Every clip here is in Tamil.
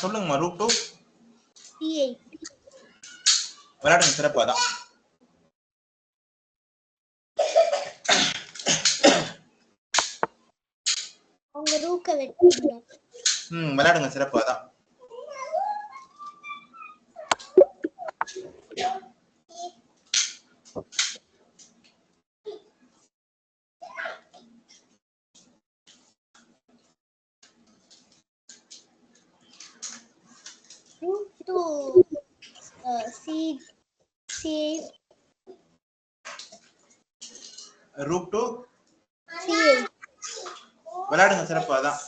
சொல்லுங்கம்மா. Root 2 C8. விளையாடுங்க சிறப்பு. அதான் அவங்க ரூக்க வெட்டணும். விளையாடுங்க சிறப்பு. அதான் Root 2 C8. Root 2 C8. விளையாடுங்க சிறப்பு. அதான்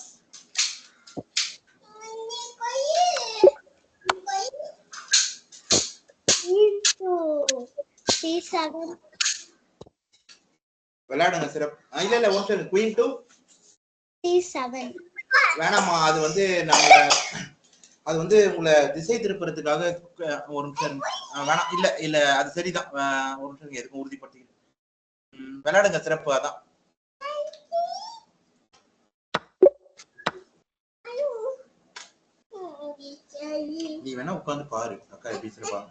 C7. விளையாடுங்க சிறப்பு. இல்ல ஒரு நிமிஷம். Queen 2 C7. வேணாமா. அது வந்து உங்களை திசை திருப்புறதுக்காக ஒரு நிமிஷம். வேணாம். இல்ல அது சரிதான். ஒரு நிமிஷம் எதுக்கும் உறுதிப்படுத்தி விளையாடுங்க சிறப்பு. அதான் நீ வேணா உட்கார்ந்து பாரு அக்கா எப்படி சிறப்பாங்க.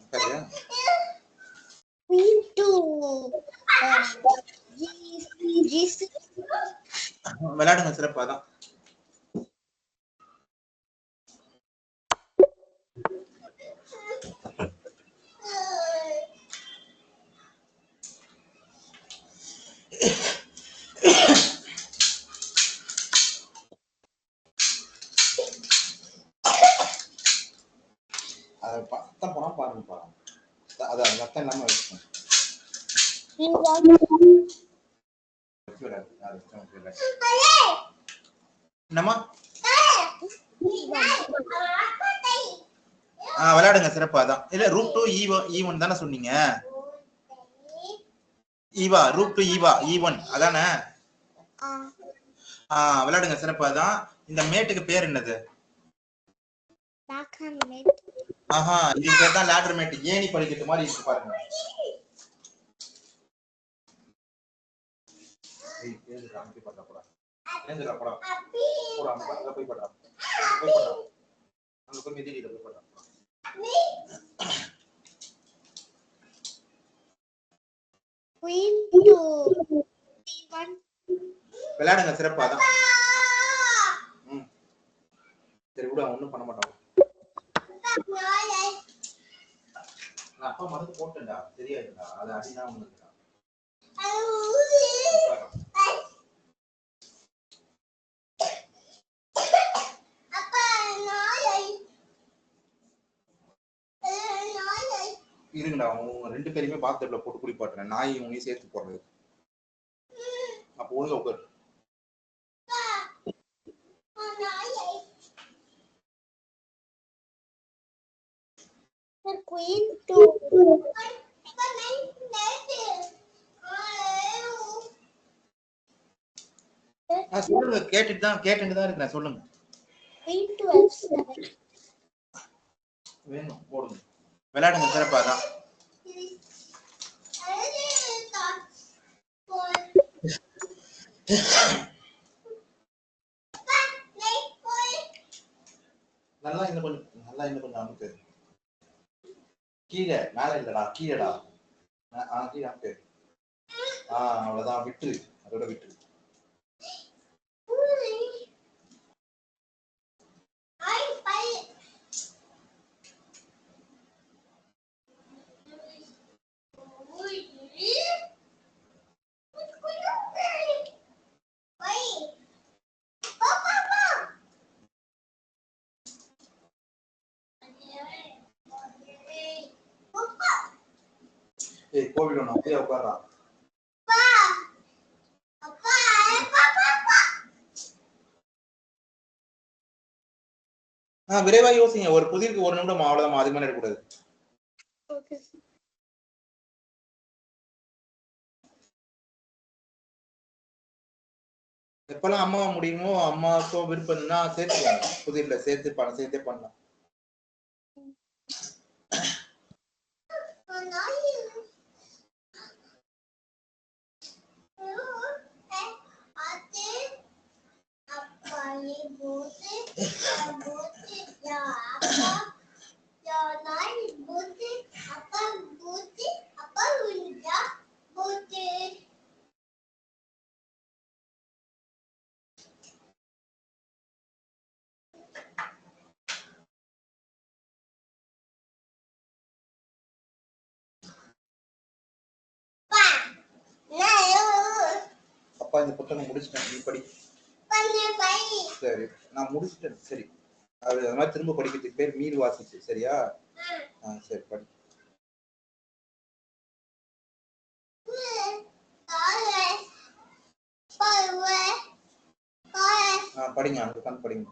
விளையாடுங்க சிறப்பு. அதான் அதை பத்தம் போனா பாருங்க. அது ரத்தம் இல்லாம வச்சுக்கணும். என்னம்மா? விளையாடுங்க சிறப்பு. அதான் இல்ல ரூட் 2 E1 தானே சொன்னீங்க. ஈவா ரூட் 2 E1 அதானே? விளையாடுங்க சிறப்பு. அதான் இந்த மேட்டுக்கு பேர் என்னது? இது பேர் தான் லேடர் மேட். ஏணி படிக்கட்டு மாதிரி இருக்கு பாருங்க. விளையாடுங்க சிறப்பு. அதான் சரி விட ஒண்ணும் பண்ண மாட்டாங்க. அப்பா மருந்து போட்டேன்டா தெரியாதுடா. அது அடினா உங்களுக்கு இருங்கடா. உங்க 2 பேருமே பாத்ரூம்ல போட்டு குளிப்பாட்டுறேன். நாய் உங்களையும் சேர்த்து போடுறது. அப்போ ஒழுங்கா உட்காரு. சொல்லுங்க. கேட்டுட்டு தான் இருக்கேன். சொல்லுங்க. வேணும் போடுங்க. விளையாடுங்க சிறப்பா. தான் நல்லா கொஞ்சம் அமுக்கு. கீழே மேல இல்லடா, கீழடா. கீழே அமுக்கு. அவ்வளவுதான். விட்டு அதோட விட்டு. கோவில் ஒண்ணு அப்படியே உட்கார்றா. விரைவா யோசிங்க. ஒரு புதிருக்கு 1 நிமிடம் அவ்வளவுதான். அதுக்கு மேல இருக்கக்கூடாது. எப்பெல்லாம் அம்மா முடியுமோ அம்மாவுக்கும் விருப்பம்னா சேர்த்துக்காங்க. புதிர்ல சேர்த்தே பண்ணலாம். அப்பா இந்த புத்தகம் முடிச்சிட்டேன், நீ படி. சரி, நான் முடிச்சிட்டேன். சரி, அது மாதிரி திரும்ப படிக்கிறதுக்கு பேர் மீள் வாசிப்பு. சரியா? சரி, படி. படிங்க, அங்க உட்காந்து படிங்க.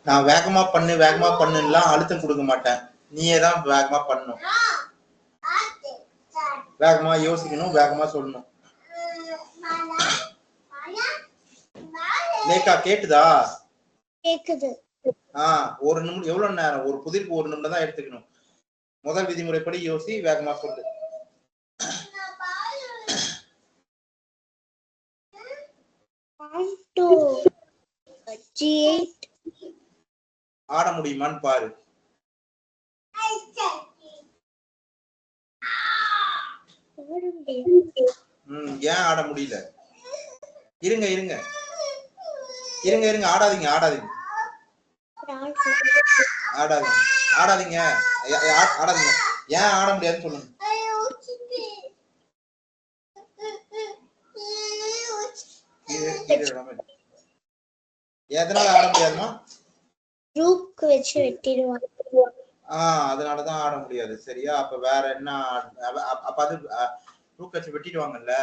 நான் வேகமா பண்ணுலாம் அழுத்தம் கொடுக்க மாட்டேன். நீயே தான் வேகமா பண்ணணும். வேகமா யோசிக்கணும், வேகமா சொல்லணும். லேக்கா கேட்டுதா? கேக்குது. ஒரு நிமிடம் எவ்வளவு நேரம்? ஒரு புதிருக்கு 1 நிமிடம் தான் எடுத்துக்கணும். முதல் விதிமுறைப்படி யோசி, வேகமா சொல்லு. ஆட முடியுமான்னு பாரு. ஏன் ஆட முடியல? இருங்க இருங்க இருங்க இருங்க, ஆடாதீங்க ஆடாதீங்க ஆடாதீங்க ஆடாதீங்க ஆடாதீங்க. ஏன் ஆட முடியாதுன்னு சொல்லுங்க. எதனால ஆட முடியாதுமா? ரூக் வச்சு வெட்டிடுவாங்க. அதனாலதான் ஆட முடியாது. சரியா? அப்ப வேற என்ன? அப்ப அது ரூக் வச்சு வெட்டிடுவாங்கல்ல,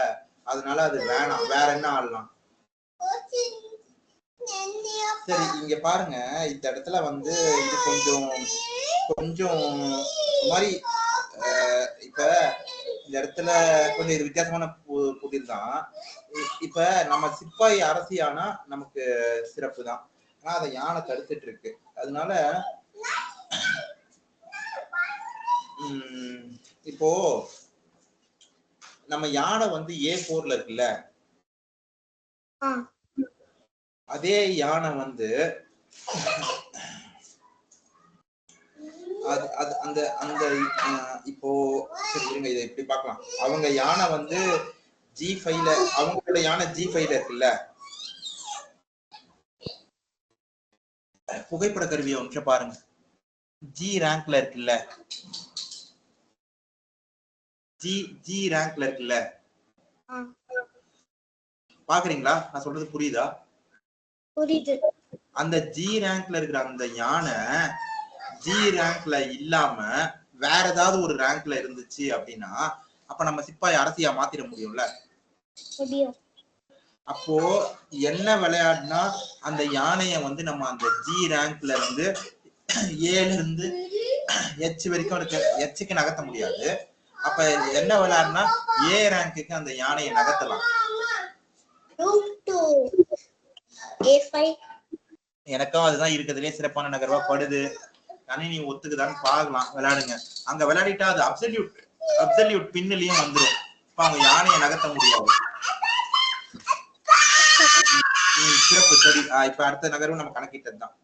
அதனால அது வேணாம். வேற என்ன ஆடலாம்? சரி, இங்க பாருங்க. இந்த இடத்துல வந்து இது கொஞ்சம் கொஞ்சம் மாதிரி இப்ப இந்த இடத்துல கொஞ்சம் இது வித்தியாசமான புதிர் தான். இப்ப நம்ம சிப்பாய் அரசியானா நமக்கு சிறப்பு தான். ஆனா அதை யானை தடுத்துட்டு இருக்கு. அதனால இப்போ நம்ம யானை வந்து A4ல இருக்குல்ல, அதே யானை வந்து அந்த அந்த இப்போ சரி இருங்க, இதை எப்படி பார்க்கலாம். அவங்க யானை வந்து G5ல, அவங்களோட யானை G5ல இருக்குல்ல, புகைப்பட கருவியை ஒன்று பாருங்க. G ரேங்க்ல இருக்குல்ல, G ரேங்க்ல இருக்குல்ல, பாக்குறீங்களா? நான் சொல்றது புரியுதா? புரியுது. அந்த G ரேங்க்ல இருக்கிற அந்த யானை G ரேங்க்ல இல்லாம வேற ஏதாவது ஒரு ரேங்க்ல இருந்துச்சு அப்படின்னா, அப்ப நம்ம சிப்பாய் அரசியா மாத்திர முடியும்ல? முடியும். அப்போ என்ன விளையாடுனா அந்த யானைய வந்து நம்ம அந்த G ரேங்க்ல இருந்து Aல இருந்து H வரைக்கும் Hக்கு நகர்த்த முடியாது. அப்ப என்ன விளையாடுனா A ரேங்க்குக்கு அந்த யானையை நகர்த்தலாம். எனக்கும் அதுதான் இருக்கிறதுலே சிறப்பான நகர்வா படுது. கணினி ஒத்துக்குதான்னு பாக்கலாம். விளையாடுங்க. அங்க விளையாடிட்டா அது அப்சல்யூட் பின்னிலையும் வந்துடும். இப்ப அவங்க யானையை நகர்த்த முடியாது. சிறப்பு. சரி, இப்ப அடுத்த நகர்வு நம்ம கணக்கிட்டதுதான்.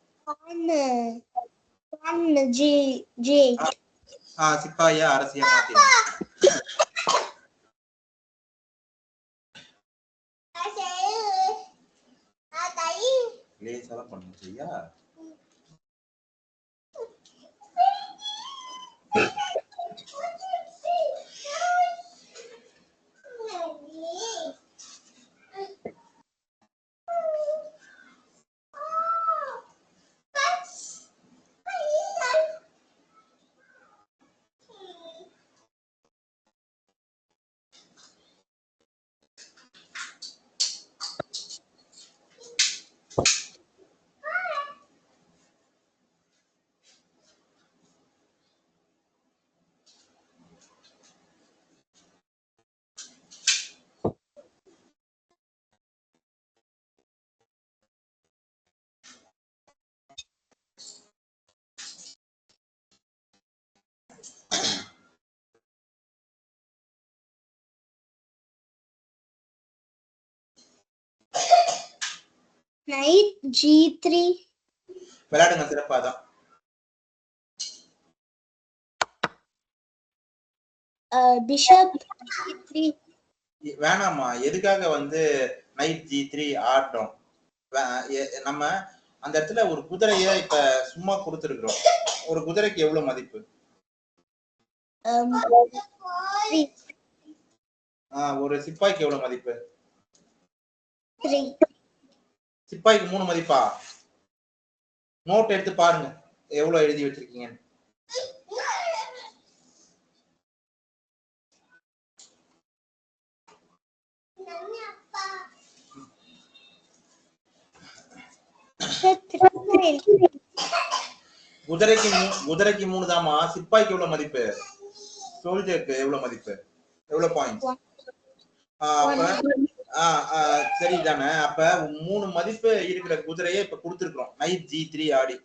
சிப்பாயா அரசியா மாத்திடும். லேசாதான் பண்ணும். சரியா? Knight G3. விளையாடுங்க சிறப்பாதான். Bishop G3. வேணாமா, எதுக்காக வந்து நைட் G3 ஆடுறோம்? நம்ம அந்த இடத்துல ஒரு குதிரைய இப்ப சும்மா கொடுத்துருக்கிறோம். ஒரு குதிரைக்கு எவ்வளவு மதிப்பு? 3. ஒரு சிப்பாய்க்கு எவ்வளவு மதிப்பு? 3. சிப்பாய்க்கு 3 மதிப்பா? நோட் எடுத்து பாருங்க எவ்வளவு எழுதி வச்சிருக்கீங்க. குதிரைக்கு 3 தாமா. சிப்பாய்க்கு எவ்வளவு மதிப்பு? சோல்ஜருக்கு எவ்வளவு மதிப்பு? எவ்வளவு பாயிண்ட்? சரிதானே. அப்ப 3 மதிப்பு இருக்கிற குதிரையை இப்ப கொடுத்துருக்கோம் நைட் G3 ஆடி.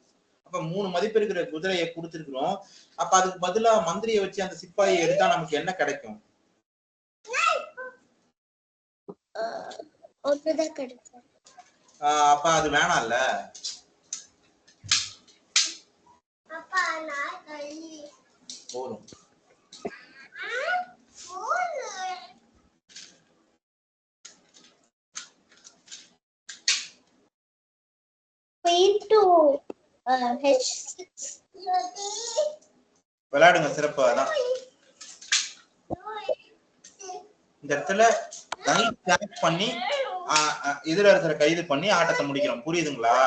அப்ப 3 மதிப்பு இருக்கிற குதிரையை கொடுத்துருக்கிறோம். அப்ப அதுக்கு பதிலா மந்திரியை வச்சு அந்த சிப்பாயை எடுத்தா நமக்கு என்ன கிடைக்கும்? அப்ப அது வேணாம்ல. போதும். விளையாடுங்க சிறப்பாதான். இந்த இடத்துல நைட் கேட்ச் பண்ணி எதிர இருக்கிற கைது பண்ணி ஆட்டத்தை முடிக்கிறோம். புரியுதுங்களா?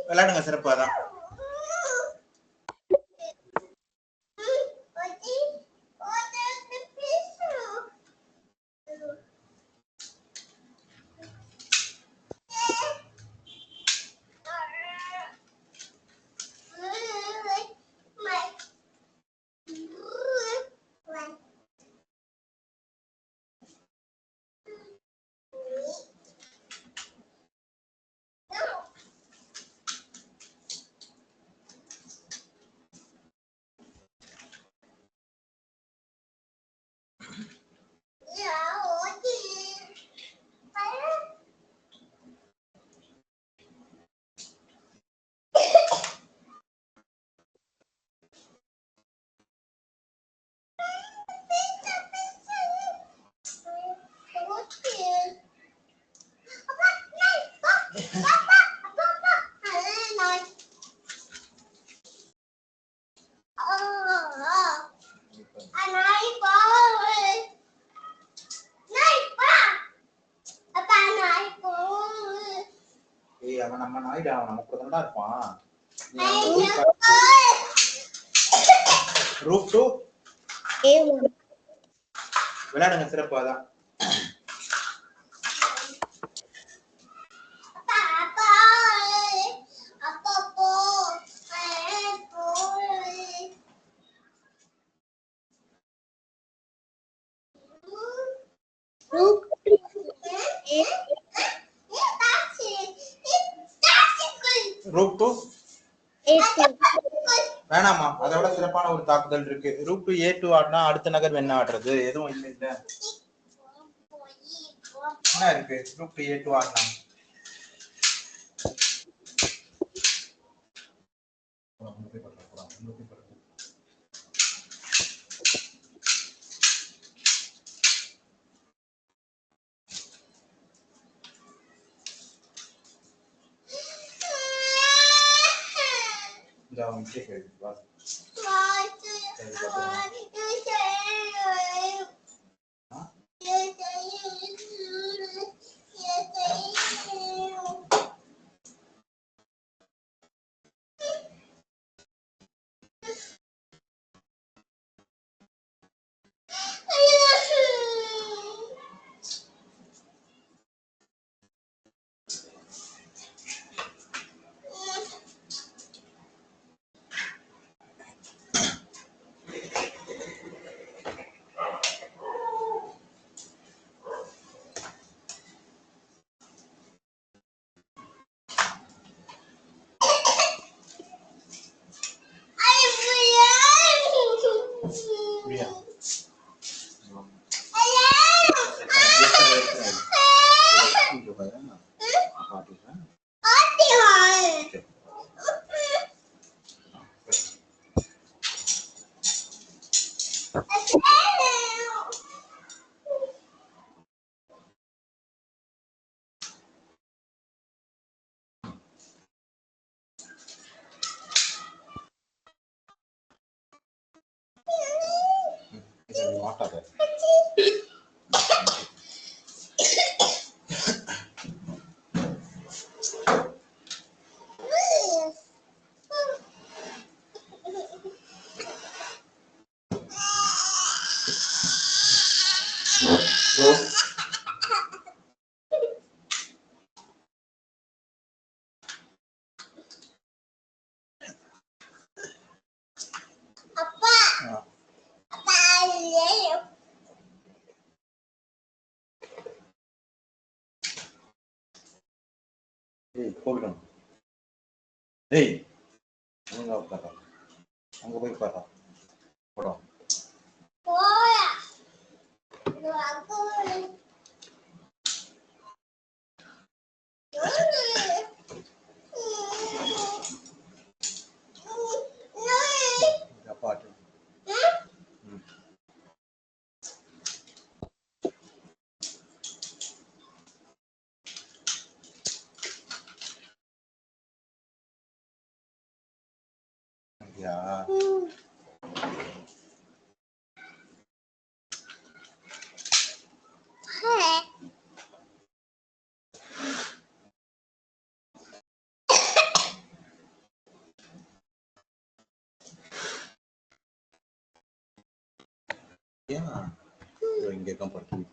விளையாடுங்க சிறப்பாதான். அவன் நம்ம நாயிடா, அவன் நமக்கு தான்டா இருப்பான். ரூப் 2 விளையாடுங்க சிறப்பாதான். ரூப் 2 வேணாமா, அதோட சிறப்பான ஒரு தாக்குதல் இருக்கு. ரூப் 2 A2 ஆடினா அடுத்த நகர் என்ன ஆடுறது? எதுவும் இல்லை. இல்ல என்ன இருக்கு? ரூப் 2 A2 ஆடினா மாட்டாத. போகணும். ஏய் ஒழுங்கா உட்கார்றா. அங்க போய் உட்கார்றா. போடா. பாட்டு. யா இங்க கம்பெனி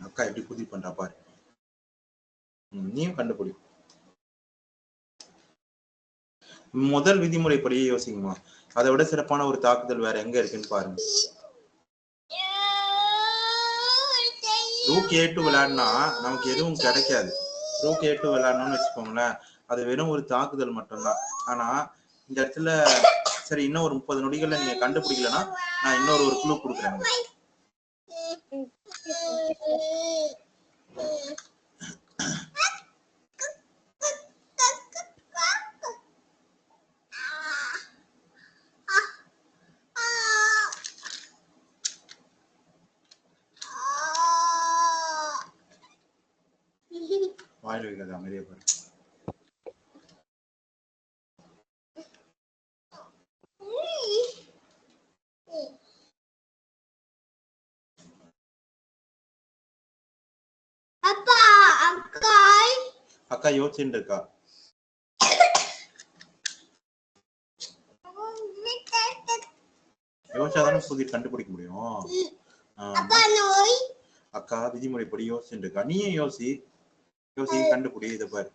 அக்கா எப்படி குதி பண்றா பாரு. நீயும் கண்டுபிடி. முதல் விதிமுறைப்படியே யோசிங்கம்மா. அதை விட சிறப்பான ஒரு தாக்குதல் வேற எங்க இருக்குன்னு பாருங்க. ரூக் ஏ2 விளையாடினா நமக்கு எதுவும் கிடைக்காது. ரூக் ஏ2 விளையாடணும்னு வச்சுக்கோங்களேன், அது வெறும் ஒரு தாக்குதல் மட்டும்தான். ஆனா இந்த இடத்துல சரி, இன்னும் ஒரு 30 நொடிகள்ல நீங்க கண்டுபிடிக்கலன்னா நான் இன்னொரு ஒரு க்ளூ கொடுக்குறேன். வாயில வைக்காத, அமைதியா பாரு. அக்கா யோசிச்சுட்டு இருக்கா. யோசிச்சாதானே புதிய கண்டுபிடிக்க முடியும். அக்கா விதிமுறைப்படி யோசிச்சுட்டு இருக்கா. நீயே யோசி கண்டுபிடி. இதை பாரு,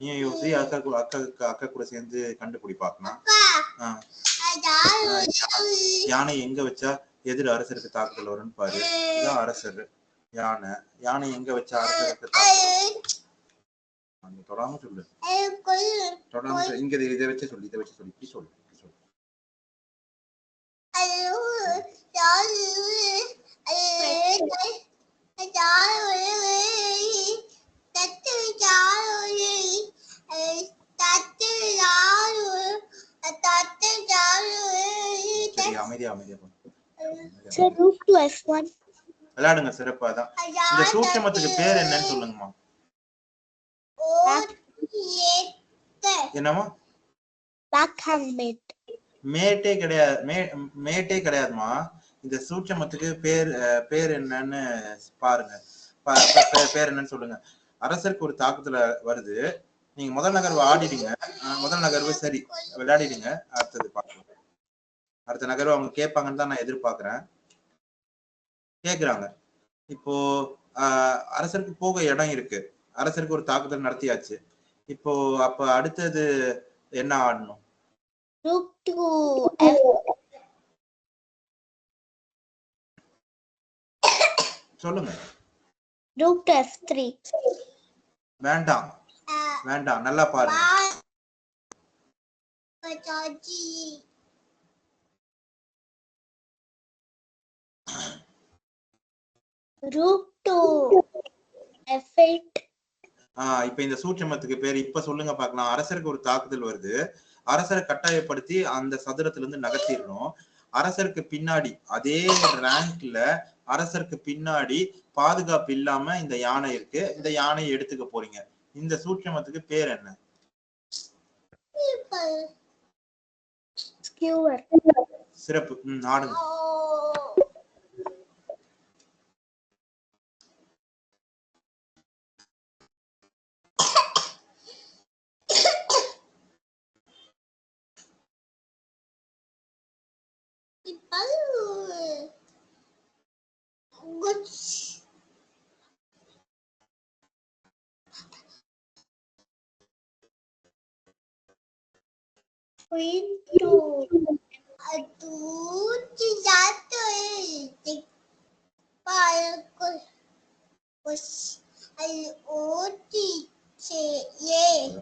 நீயே யோசி. அக்கா கூட சேர்ந்து கண்டுபிடி பார்க்கலாம். யானை எங்க வச்சா எதிர் அரசருக்கு தாக்குதல் வரும்னு பாரு. இதுதான் அரசர். யானை எங்க வச்சா அரசருக்கு தாக்குதல். தொடாம சொல்லு. இங்க இதை வச்சு சொல்லு. இப்படி சொல்லு. அமைதியா விளையாடுங்க. சிறப்பாதான். இந்த சூட்சமத்துக்கு பேர் என்னன்னு சொல்லுங்கம்மா. என்னமா? மேட்டே கிடையாதுமா. இந்த சூட்சமத்துக்கு பேர் என்னன்னு பாருங்க. பேர் என்னன்னு சொல்லுங்க. அரசருக்கு ஒரு தாக்குதல வருது. நீங்க முதல் நகர்வு ஆடிடுங்க. முதல் நகர்வு சரி விளையாடிடுங்க. அடுத்தது பார்க்கலாம். அடுத்த நகர்வு அவங்க கேட்பாங்கன்னு தான் நான் எதிர்பார்க்கிறேன். கேக்குறாங்க. இப்போ அரசருக்கு போக இடம் இருக்கு. அரசருக்கு ஒரு தாக்குதல் நடத்தியாச்சு. இப்போ அப்ப அடுத்தது என்ன ஆடணும்? சொல்லுங்க. வேண்டாம், நல்லா பாருங்க. Root 2 F8. இப்ப இந்த சூட்சமத்துக்கு பேர் இப்ப சொல்லுங்க பார்க்கலாம். அரசருக்கு ஒரு தாக்குதல் வருது. அரசரை கட்டாயப்படுத்தி அந்த சதுரத்துல இருந்து நகர்த்திடணும். அரசருக்கு பின்னாடி அதே ரேங்க்ல அரசருக்கு பின்னாடி பாதுகாப்பு இல்லாம இந்த யானை இருக்கு. இந்த யானையை எடுத்துக்க போறீங்க. இந்த சூட்சமத்துக்கு பேர் என்ன? Skewer. சிறப்பு. ஆடுங்க. Queen 2.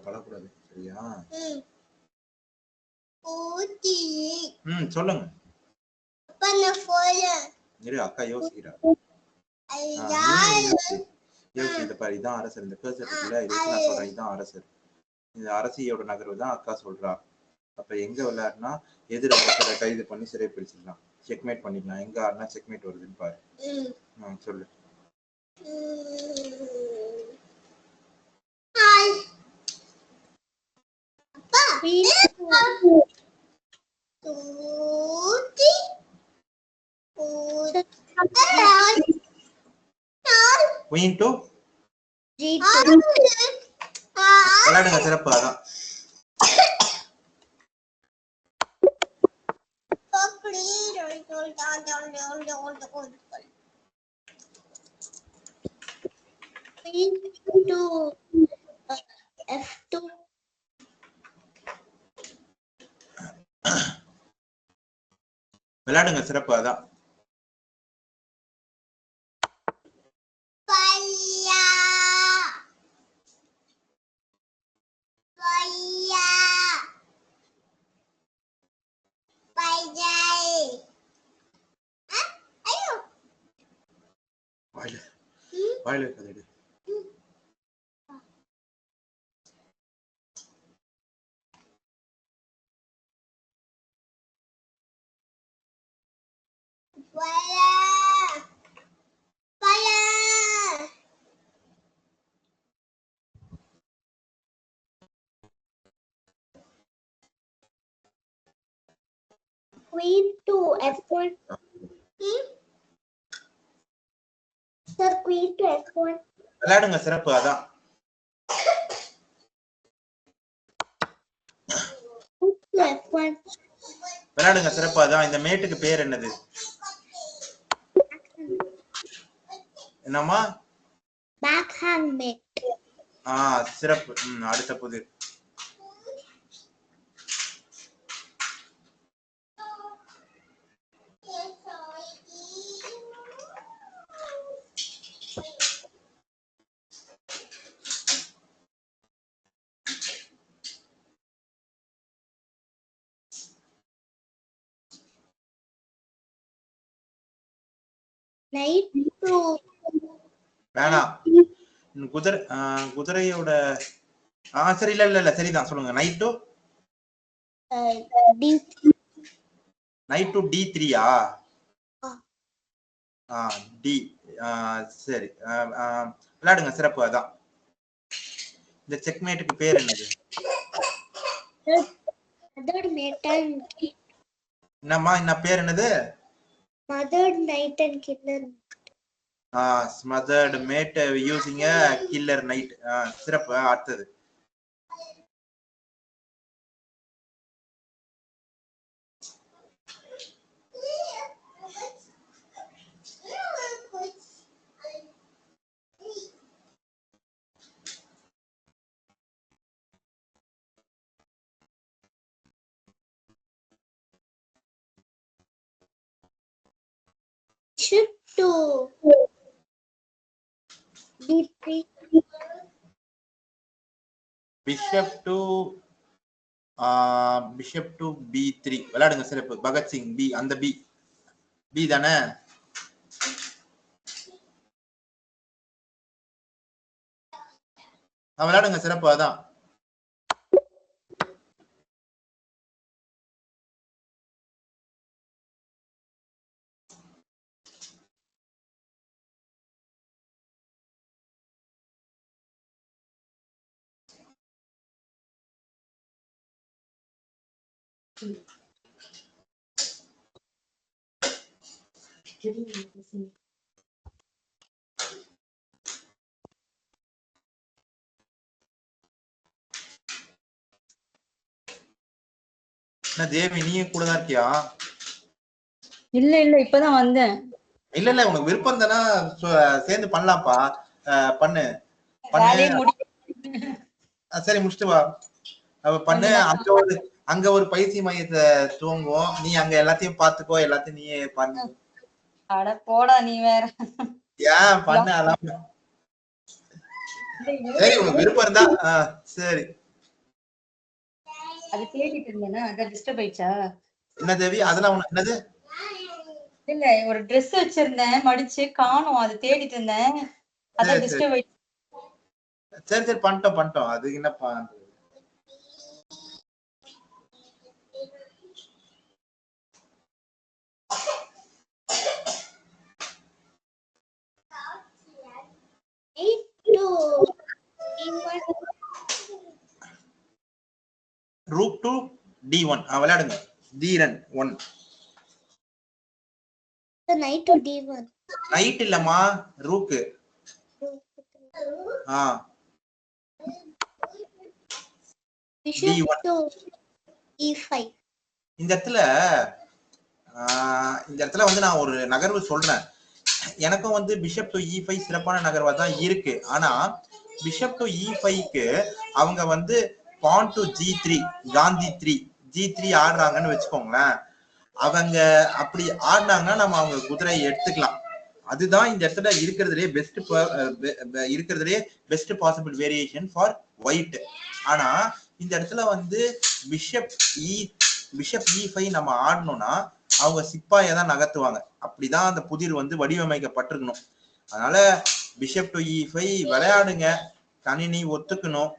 படக்கூடாது சரியா? சொல்லுங்க. அக்கா யோசிக்கிறா. யோசிக்கிற பாரு. இதான் அரசர். இந்த கர்சர் இருக்குல்ல, இதுக்கு நான் சொல்றேன் இதான் அரசர். இந்த அரசியோட நகர்வு தான் அக்கா சொல்றா. அப்ப எங்க விளையாடுனா எதிர அரசரை கைது பண்ணி சிறை பிடிச்சிடலாம். செக்மேட் பண்ணிக்கலாம். எங்க ஆடுனா செக்மேட் வருதுன்னு பாரு. சொல்லு. Queen 2 G2. விளையாடுங்க. சிறப்பு. அதான் Queen 2 F2. விளையாடுங்க. சிறப்பு. அதான் வாயில இருக்காது. Queen 2 F1. Sir, Queen 2 F1. விளையாடுங்க. சிறப்பு. அதான் F1. விளையாடுங்க. சிறப்பு. அதான் இந்த மேட்டுக்கு பேர் என்னது? என்னம்மா? Backhand mate. சிறப்பு. அடுத்த புது. Knight 2. வேணாம். குதிரையோட சரி. இல்ல சரிதான். சொல்லுங்க. Night to D3. Night to D3. D. சரி. விளையாடுங்க. சிறப்பு. அதான் இந்த செக்மேட்டுக்கு பேர் என்னது? Mother Knight and என்னம்மா என்ன பேர் என்னது? Mother Knight and Killer. Smothered mate using a killer knight. சிறப்பு. அடுத்தது Bishop 2 D3. Bishop to bishop to B3 விளையாடுங்க சிறப்பு. பகத்சிங் பி, அந்த பி பி தானே? விளையாடுங்க சிறப்பு. அதான் தேவி, நீ கூட தான் இருக்கியா? இல்ல இல்ல, இப்பதான் வந்தேன். இல்ல இல்ல, உனக்கு விருப்பம் தானே சேர்ந்து பண்ணலாம்ப்பா. பண்ணு சரி, முடிச்சுட்டு வா. பண்ணு. அங்க ஒரு பயிற்சி மையத்தை துவங்குவோம். நீ அங்க எல்லாத்தையும் பாத்துக்கோ, எல்லாத்தையும் நீயே பண்ணு. அட போடா, நீ வேற. ஏன் பண்ண அதான். சரி, உனக்கு விருப்பம் இருந்தா சரி. அது தேடிட்டு இருந்தேன்னா அதான் டிஸ்டர்ப் ஆயிடுச்சா? என்ன தேவி, அதெல்லாம் உனக்கு என்னது? இல்ல, ஒரு ட்ரெஸ் வச்சிருந்தேன் மடிச்சு, காணோம். அது தேடிட்டு இருந்தேன், அதான் டிஸ்டர்ப் ஆயிடுச்சு. சரி சரி, பண்ணிட்டோம். அது என்னப்பா? Rook to D1 விளையாடுங்க. D1 knight to D1. Night இல்லம்மா, ரூக்கு. bishop to E5. இந்த இடத்துல வந்து நான் ஒரு நகர்வு சொல்றேன். எனக்கும் வந்து பிஷப் டு E5 சிறப்பான நகர்வா தான் இருக்கு. ஆனா பிஷப் டு E5க்கு அவங்க வந்து பான் டு G3, காந்தி 3 G3 ஆடுறாங்கன்னு வச்சுக்கோங்களேன். அவங்க அப்படி ஆடினாங்கன்னா நம்ம அவங்க குதிரையை எடுத்துக்கலாம். அதுதான் இந்த இடத்துல இருக்கிறதுலே best possible variation for white. ஆனா இந்த இடத்துல வந்து பிஷப் E5 நம்ம ஆடணும்னா அவங்க சிப்பாயை தான் நகர்த்துவாங்க. அப்படிதான் அந்த புதிர் வந்து வடிவமைக்கப்பட்டிருக்கணும். அதனால பிஷப் டு E5 விளையாடுங்க. கணினி ஒத்துக்கணும்.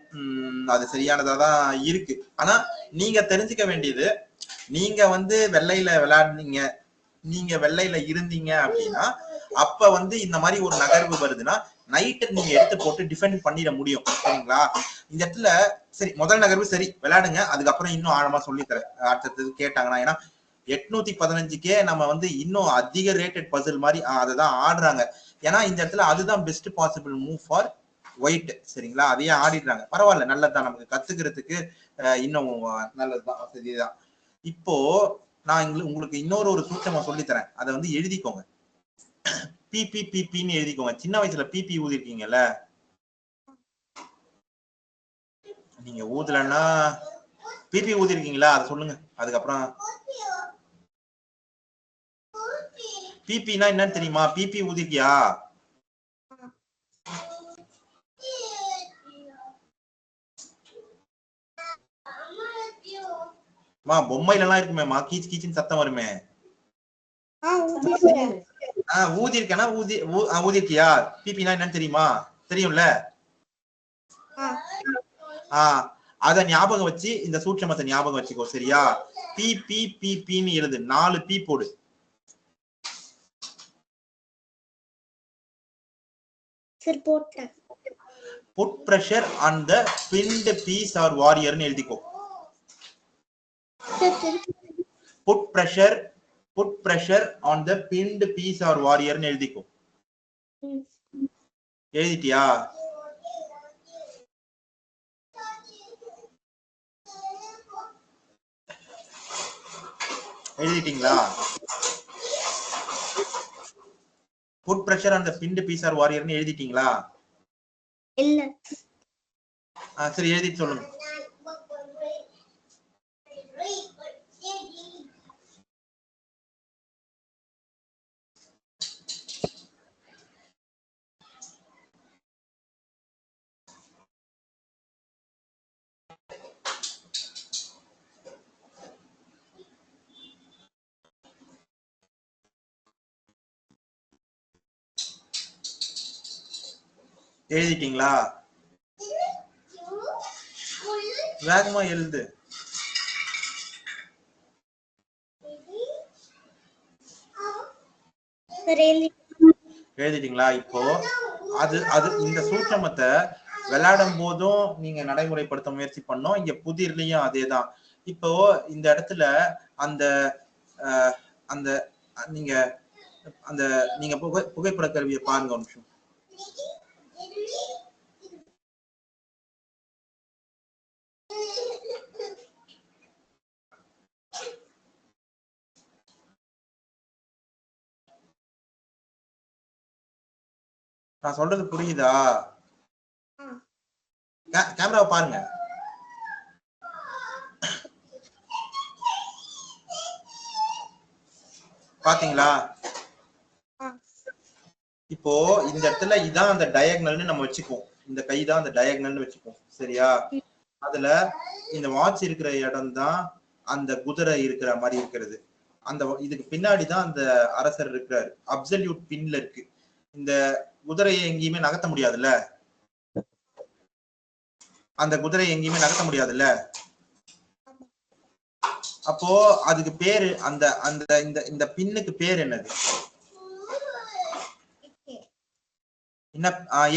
அது சரியானதா தான் இருக்கு. ஆனா நீங்க தெரிஞ்சுக்க வேண்டியது, நீங்க வந்து வெள்ளையில விளையாடுனீங்க, நீங்க வெள்ளையில இருந்தீங்க அப்படின்னா அப்ப வந்து இந்த மாதிரி ஒரு நகர்வு வருதுன்னா நைட்டு நீங்க எடுத்து போட்டு டிஃபெண்ட் பண்ணிட முடியும். சரிங்களா? இந்த இடத்துல சரி, முதல் நகர்வு சரி, விளையாடுங்க. அதுக்கப்புறம் இன்னும் ஆழமா சொல்லித்தரேன் அடுத்தது கேட்டாங்கன்னா. ஏன்னா 815கே நம்ம வந்து இன்னும் அதிக ரேட்டட் பசில் மாதிரி அததான் ஆடுறாங்க. ஏன்னா இந்த இடத்துல அதுதான் best possible move for white. சரிங்களா? அதையே ஆடிடுறாங்க. பரவாயில்ல, நல்லதுதான். நமக்கு கத்துக்கிறதுக்கு இன்னும் நல்லதுதான், வசதிதான். இப்போ நான் உங்களுக்கு இன்னொரு சூட்சமா சொல்லித்தரேன். அதை வந்து எழுதிக்கோங்க. பிபிபிபின்னு எழுதிக்கோங்க. சின்ன வயசுல பிபி ஊதிருக்கீங்கல்ல? நீங்க ஊதலன்னா பிபி ஊதிருக்கீங்களா? அதை சொல்லுங்க. அதுக்கப்புறம் பிபினா என்னன்னு தெரியுமா? பிபி ஊதிருக்கியா? பொம்மையில எல்லாம் இருக்குமேமா, கீச் கீச்சின்னு சத்தம் வருமே. ஊதிருக்கேனா? ஊதிருக்கியா? பிபினா என்னன்னு தெரியுமா? தெரியும்ல? அத ஞாபகம் வச்சு இந்த சூட்சமத்தை ஞாபகம் வச்சுக்கோ. சரியா? பிபிபிபின்னு எழுது. 4 பி போடு. Put pressure on the pinned piece or warrior ன்னு எழுதிக்கோ. Put pressure on the pinned piece or warrior ன்னு எழுதிக்கோ. எழுதிட்டியா? எழுதிட்டீங்களா? Put pressure on the pinned piece or warrior ன்னு எழுதிட்டீங்களா? இல்ல. சரி, எழுதிட்டு சொல்லுங்க. எழுதிட்டீங்களா? வேகமா எழுது. எழுதிட்டீங்களா? இப்போ அது அது இந்த சூட்சமத்தை விளையாடும் போதும் நீங்க நடைமுறைப்படுத்த முயற்சி பண்ணோம். இங்க புதிர்லயும் அதேதான். இப்போ இந்த இடத்துல அந்த அந்த நீங்க அந்த நீங்க புகைப்பட கருவியை பாருங்க ஒரு நிமிஷம். நான் சொல்றது புரியுதா? கேமராவை பாருங்க. பாத்தீங்களா? இப்போ இந்த இடத்துல இதான் அந்த டயகனல்னு நம்ம வச்சுக்குவோம். இந்த கை தான் அந்த டயகனல்னு வச்சுக்குவோம். சரியா? அதுல இந்த வாட்ச் இருக்கிற இடம் தான் அந்த குதிரை இருக்கிற மாதிரி இருக்கிறது. அந்த இதுக்கு பின்னாடிதான் அந்த அரசர் இருக்கிறாரு. அப்சல்யூட் பின்ல இருக்கு. இந்த குதிரையை எங்கேயுமே நகர்த்த முடியாதுல்ல. அந்த குதிரையை எங்கேயுமே நகர்த்த முடியாதுல்ல. அப்போ அதுக்கு பேரு அந்த அந்த இந்த இந்த பின்னுக்கு பேர் என்னது? என்ன?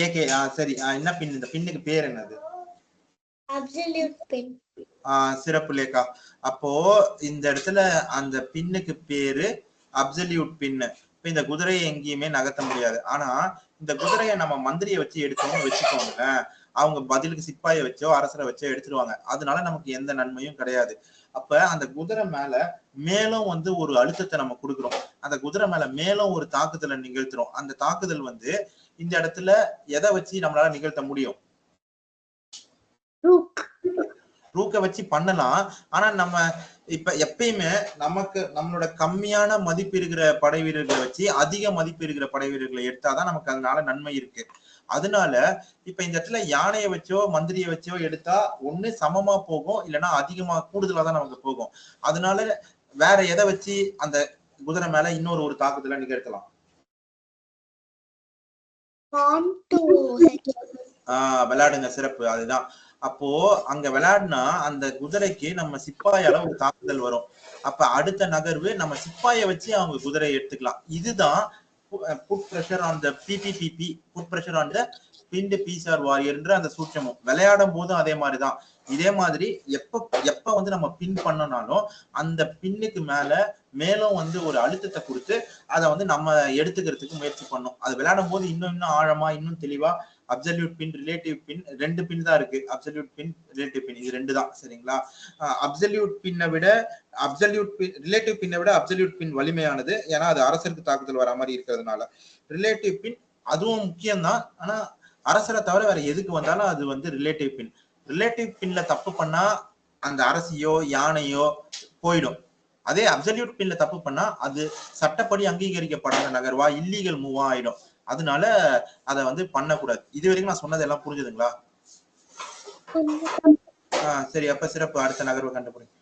ஏகே. சரி. என்ன பின்? இந்த பின்னுக்கு பேர் என்னது? அப்சல்யூட் பின். சிறப்பு லேக்கா. அப்போ இந்த இடத்துல அந்த பின்னுக்கு பேரு அப்சல்யூட் பின்னு. இப்ப இந்த குதிரையை எங்கேயுமே நகர்த்த முடியாது. ஆனா இந்த குதிரையை நம்ம மந்திரியை வச்சு எடுத்தோம்னு வச்சுக்கோங்க, அவங்க பதிலுக்கு சிப்பாயை வச்சோ அரசரை வச்சோ எடுத்துருவாங்க. அதனால நமக்கு எந்த நன்மையும் கிடையாது. அப்ப அந்த குதிரை மேல மேலும் வந்து ஒரு அழுத்தத்தை நம்ம கொடுக்குறோம். அந்த குதிரை மேல மேலும் ஒரு தாக்குதலை நிகழ்த்துறோம். அந்த தாக்குதல் வந்து இந்த இடத்துல எதை வச்சு நம்மளால நிகழ்த்த முடியும்? ரூக்க வச்சு பண்ணலாம். ஆனா நம்ம இப்ப எப்பயுமே நமக்கு நம்மளோட கம்மியான மதிப்பு இருக்கிற படை வீரர்களை வச்சு அதிக மதிப்பு இருக்கிற படை வீரர்களை எடுத்தாதான் நமக்கு அதனால நன்மை இருக்கு. அதனால இப்ப இந்த இடத்துல யானையை வச்சோ மந்திரியை வச்சோ எடுத்தா ஒண்ணு சமமா போகும், இல்லைன்னா அதிகமா கூடுதலா தான் நமக்கு போகும். அதனால வேற எதை வச்சு அந்த குதிரை மேல இன்னொரு தாக்குதலை நிகழ்த்தலாம்? விளையாடுங்க. சிறப்பு. அதுதான். அப்போ அங்க விளையாடுனா அந்த குதிரைக்கு நம்ம சிப்பாயால ஒரு தாக்குதல் வரும். அப்ப அடுத்த நகர்வு நம்ம சிப்பாயை வச்சு அவங்க குதிரையை எடுத்துக்கலாம். இதுதான் புட் பிரஷர் ஆன் த பிபிபிபி, புட் பிரஷர் ஆன் த பின்டு பீசார் வாரியர்ன்ற அந்த சூட்சமும் விளையாடும் போதும் அதே மாதிரிதான். இதே மாதிரி எப்ப வந்து நம்ம பின் பண்ணனாலும் அந்த பின்னுக்கு மேலும் வந்து ஒரு அழுத்தத்தை கொடுத்து அதை வந்து நம்ம எடுத்துக்கிறதுக்கு முயற்சி பண்ணோம். அது விளையாடும் போது இன்னும் ஆழமா இன்னும் தெளிவா அப்சல்யூட் பின், ரிலேட்டிவ் பின், 2 பின் தான் இருக்கு. அப்சல்யூட் பின், ரிலேட்டிவ் பின், இது 2 தான். சரிங்களா? அப்சல்யூட் பின்னை விட ரிலேட்டிவ் பின்னை விட அப்சல்யூட் பின் வலிமையானது. ஏன்னா அது அரசருக்கு தாக்குதல் வர மாதிரி இருக்கிறதுனால. ரிலேட்டிவ் பின் அதுவும் முக்கியம்தான். ஆனா அரசரை தவிர வேற எதுக்கு வந்தாலும் அது வந்து ரிலேட்டிவ் பின். ரிலேட்டிவ் பின்ல தப்பு பண்ணா அந்த அரசியோ யானையோ போயிடும். அதே அப்சல்யூட் பின்ல தப்பு பண்ணா அது சட்டப்படி அங்கீகரிக்கப்படாத நகர்வா, இல்லீகல் மூவா ஆயிடும். அதனால அத வந்து பண்ணக்கூடாது. இது வரைக்கும் நான் சொன்னது எல்லாம் புரிஞ்சுதுங்களா? சரி. அப்ப சிறப்பு. அடுத்த நகர்வு கண்டுபிடிங்க.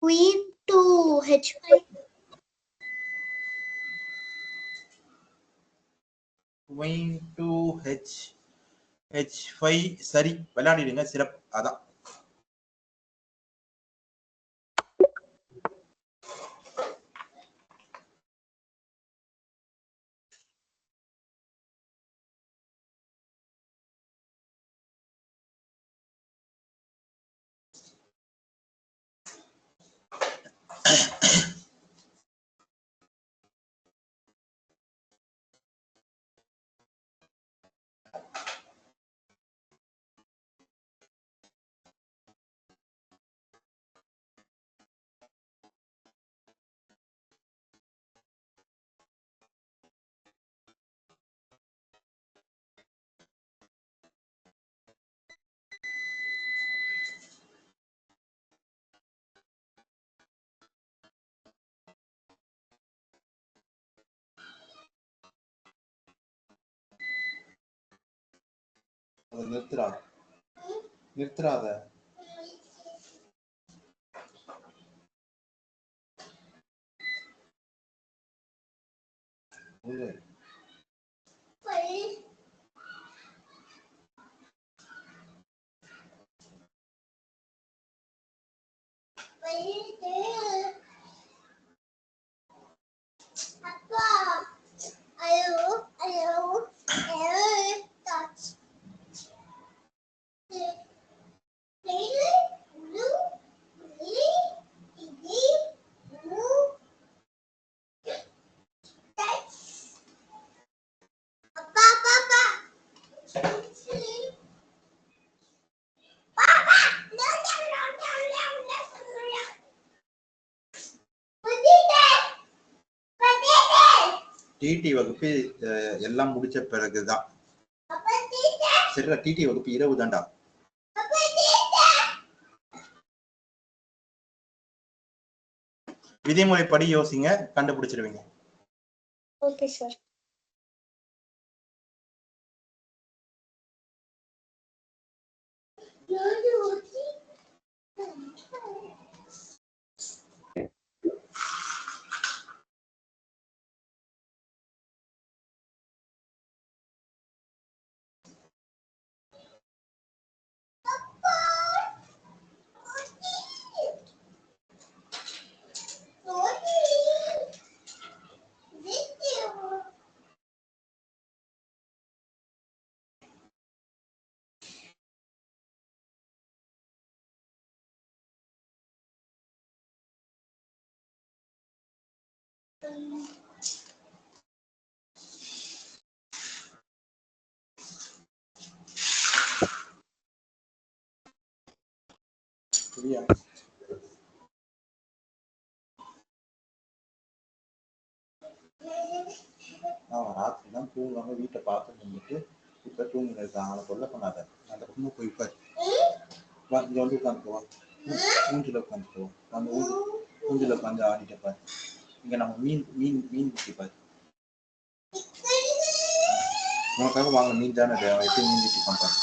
Queen to H5. Queen to H5. சரி, விளையாடிடுங்க. சிறப்பு. அதான். நிறுத்துறாத. டிடி வகுப்பு எல்லாம் முடிச்ச பிறகுதான். சரிடா, டிடி வகுப்பு இரவு தான்டா. விதிமுறைப்படி யோசிங்க, கண்டுபிடிச்சிருவீங்க. Okay sir. சரியா? ராத்திரி தான் தூங்காம வீட்டை பார்த்து வந்துட்டு இப்ப தூங்கிட்டு இருக்கான். அவனை சொல்ல பண்ணாத. அந்த பக்கமும் போய் உட்காரு. இங்க வந்து உட்காந்துக்குவான். ஊஞ்சில உட்காந்துக்குவோம். அந்த ஊஞ்சில உட்காந்து ஆடிட்டு பாரு. இங்க நம்ம மீன் மீன் மீன் குட்டி பாரு. உனக்காக வாங்க மீன் தானே, எப்படி மீன் குட்டி பண்றாங்க.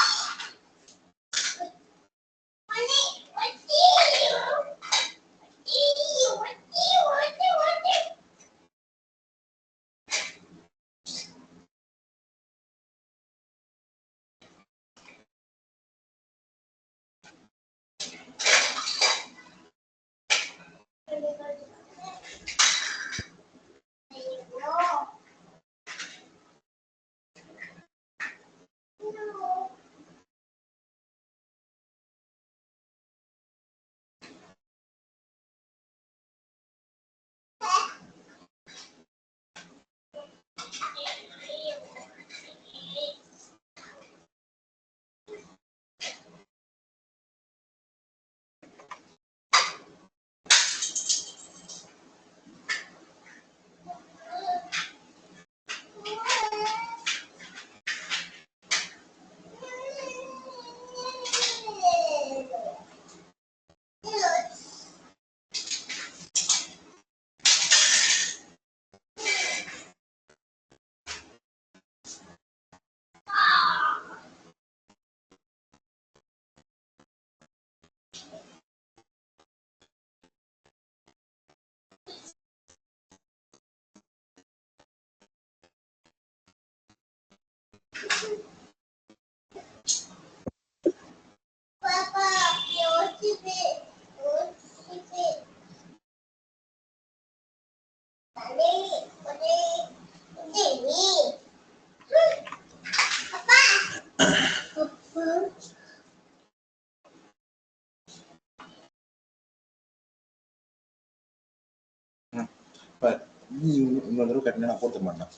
இன்னொரு தடவை கட்டினா நான் போட்டு மாட்டேன்.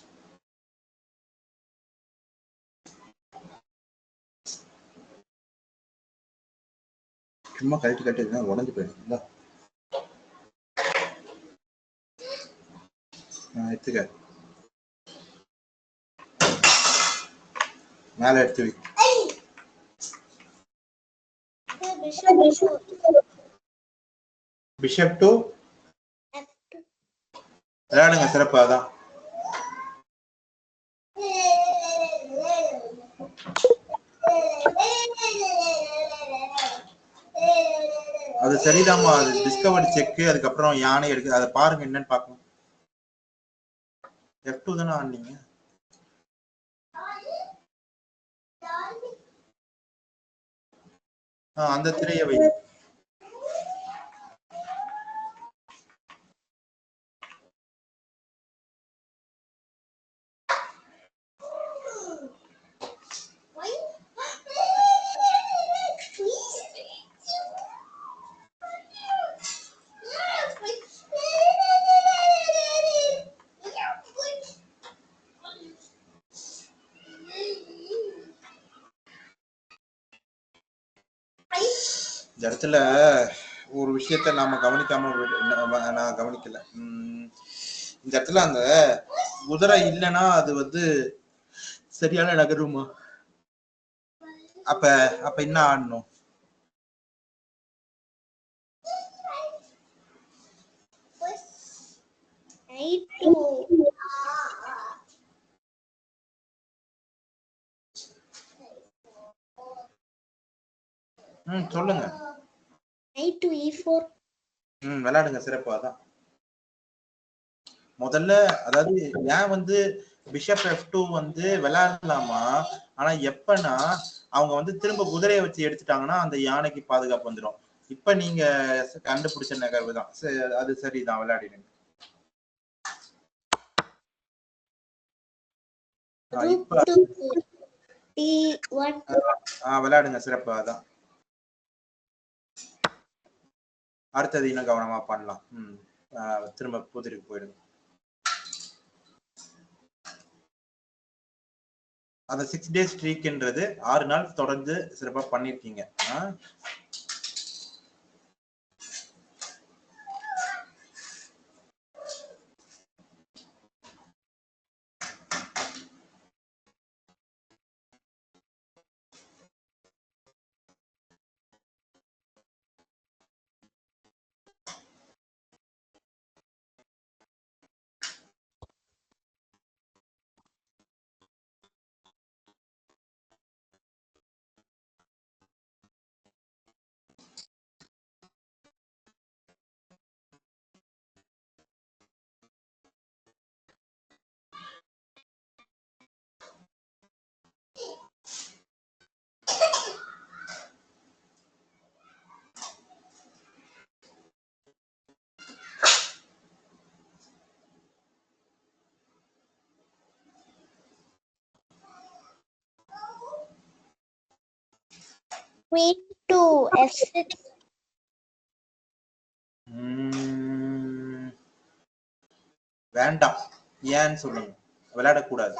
சும்மா கழட்டி கட்டி உடஞ்சு போயிடுங்களா. எடுத்துக்க, மேல எடுத்து வை. பிஷப் டு விளையாடுங்க, சிறப்பு. அதான் அது சரிதாம்மா. அது டிஸ்கவரி செக், அதுக்கப்புறம் யானை எடுக்கு. அதை பாருங்க என்னன்னு பாக்கணும். F2 F2 தானே ஆனீங்க. அந்த திரையை வை. இந்த இடத்துல ஒரு விஷயத்த நாம கவனிக்காம நான் கவனிக்கல. இந்த இடத்துல அந்த குதிரை இல்லைன்னா அது வந்து சரியான நகருமா? அப்ப அப்ப என்ன ஆடணும்? சொல்லுங்க. விளையாடுங்க சிறப்பு. அதான் முதல்ல, அதாவது ஏன் வந்து பிஷப் F2 வந்து விளையாடலாமா? ஆனா எப்பன்னா அவங்க வந்து திரும்ப குதிரையை வச்சு எடுத்துட்டாங்கன்னா அந்த யானைக்கு பாதுகாப்பு வந்துடும். இப்ப நீங்க கண்டுபிடிச்ச நகர்வு தான் அது சரிதான். விளையாடிடுங்க. விளையாடுங்க சிறப்பு. அதான் அடுத்தது இன்னும் கவனமா பண்ணலாம். திரும்ப புதிருக்கு போயிடுங்க. அந்த 6 days ஸ்ட்ரீக்ன்றது 6 நாள் தொடர்ந்து சிறப்பா பண்ணிருக்கீங்க. வேண்டாம். ஏன்னு சொல்லுங்க. விளையாடக்கூடாது.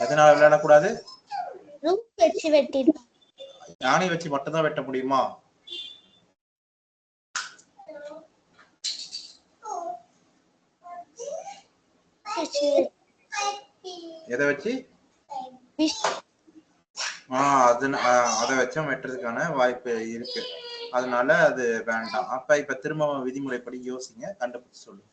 எதனால விளையாடக்கூடாது? யானை வச்சு மட்டும்தான் வெட்ட முடியுமா? எதை வச்சு? அதை வச்சும் வெட்டுறதுக்கான வாய்ப்பு இருக்கு. அதனால அது வேண்டாம். அப்ப இப்ப திரும்ப விதிமுறைப்படி யோசிங்க, கண்டுபிடிச்சு சொல்லுங்க.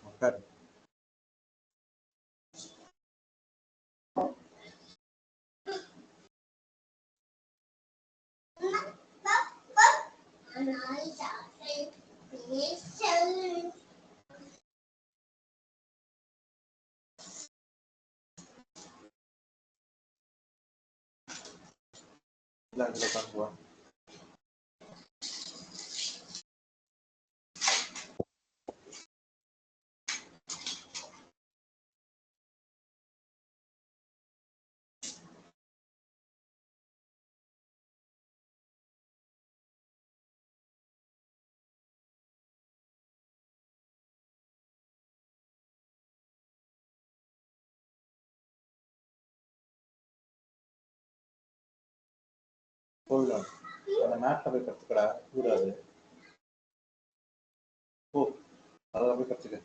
உட்காரு. இல்ல, அதுல உட்காந்து போ. போகலாம். அந்த மேட்ல போய் கத்துக்கடா, கூடாது. போ, அதில் போய் கத்துக்க.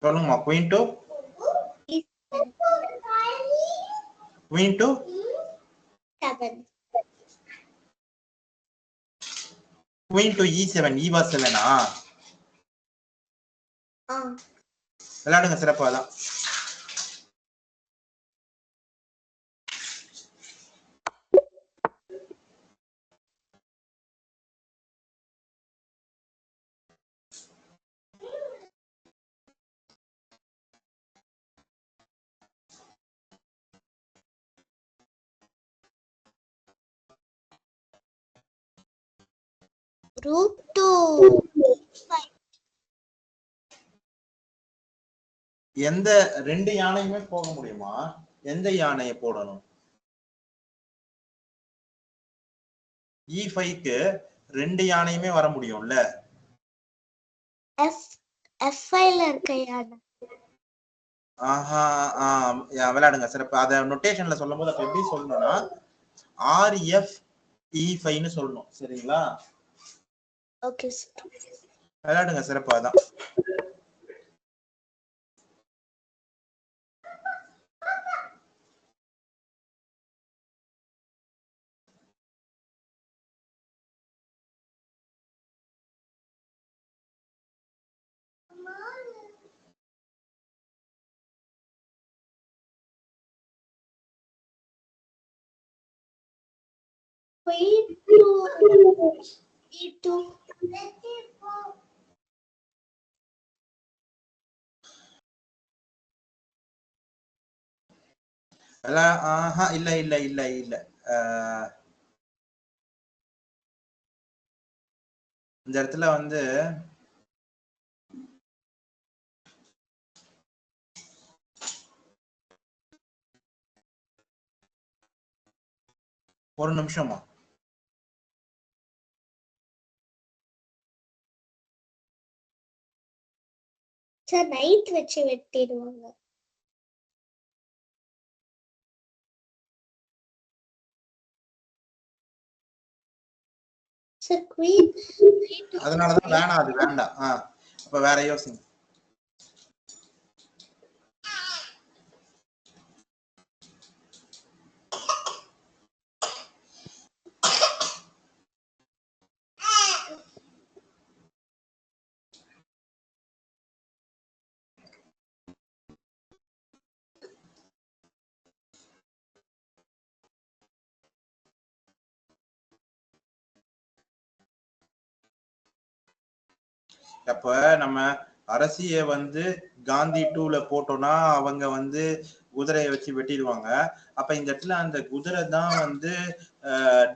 சொல்லுங்கம்மா. Queen to queen to E7. E was 7. விளையாடுங்க சிறப்பா தான். எந்த 2 யானையுமே போக முடியுமா? எந்த யானையை போடணும்? E5க்கு 2 யானையுமே வர முடியும்ல? F5ல இருக்க யானை. விளையாடுங்க சிறப்பு. அத நோட்டேஷன்ல சொல்லும்போது அப்ப எப்படி சொல்லணும்னா RF E5ன்னு சொல்லணும். சரிங்களா? Okay sir. விளையாடுங்க சிறப்பா தான். இல்ல இல்ல இல்ல இல்ல. இந்த இடத்துல வந்து ஒரு நிமிஷமா. சார் நைட் வச்சு வெட்டிடுவாங்க. Sir queen. அதனாலதான் வேணாம், அது வேண்டாம். அப்ப வேற யோசிங்க. அப்ப நம்ம அரசிய வந்து காந்தி 2ல போட்டோம்னா அவங்க வந்து குதிரையை வச்சு வெட்டிடுவாங்க. அப்ப இந்த இடத்துல அந்த குதிரை தான் வந்து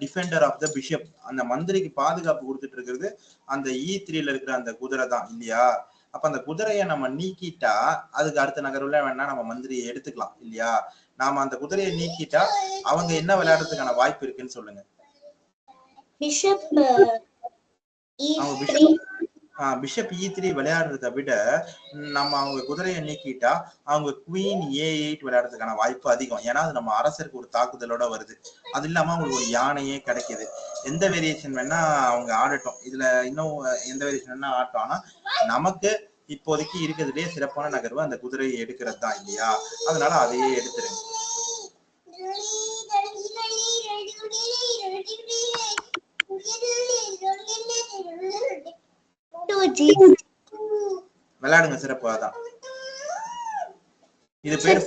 டிஃபெண்டர் ஆஃப் த பிஷப், அந்த மந்திரிக்கு பாதுகாப்பு கொடுத்துட்டு இருக்கிறது அந்த E3ல இருக்கிற அந்த குதிரை தான் இல்லையா? அப்ப அந்த குதிரையை நம்ம நீக்கிட்டா அதுக்கு அடுத்த நகர்வுல வேணா நம்ம மந்திரியை எடுத்துக்கலாம் இல்லையா? நாம அந்த குதிரையை நீக்கிட்டா அவங்க என்ன விளையாடுறதுக்கான வாய்ப்பு இருக்குன்னு சொல்லுங்க. பிஷப் அவங்க E3. பிஷப் E3 விளையாடுறத விட நம்ம அவங்க குதிரையை நீக்கிட்டா அவங்க குவீன் A8 விளையாடுறதுக்கான வாய்ப்பு அதிகம். ஏன்னா அது நம்ம அரசருக்கு ஒரு தாக்குதலோட வருது. அது இல்லாம அவங்களுக்கு ஒரு யானையே கிடைக்குது. எந்த வேரியேஷன் வேணா அவங்க ஆடட்டும், இதுல இன்னும் எந்த வேரியேஷன் வேணா ஆட்டம். ஆனா நமக்கு இப்போதைக்கு இருக்கிறதுலயே சிறப்பான நகர்வு அந்த குதிரையை எடுக்கிறது தான் இல்லையா? அதனால அதையே எடுத்துருங்க. விளையாடுங்க, சிறப்பு. அதான் இது பேர்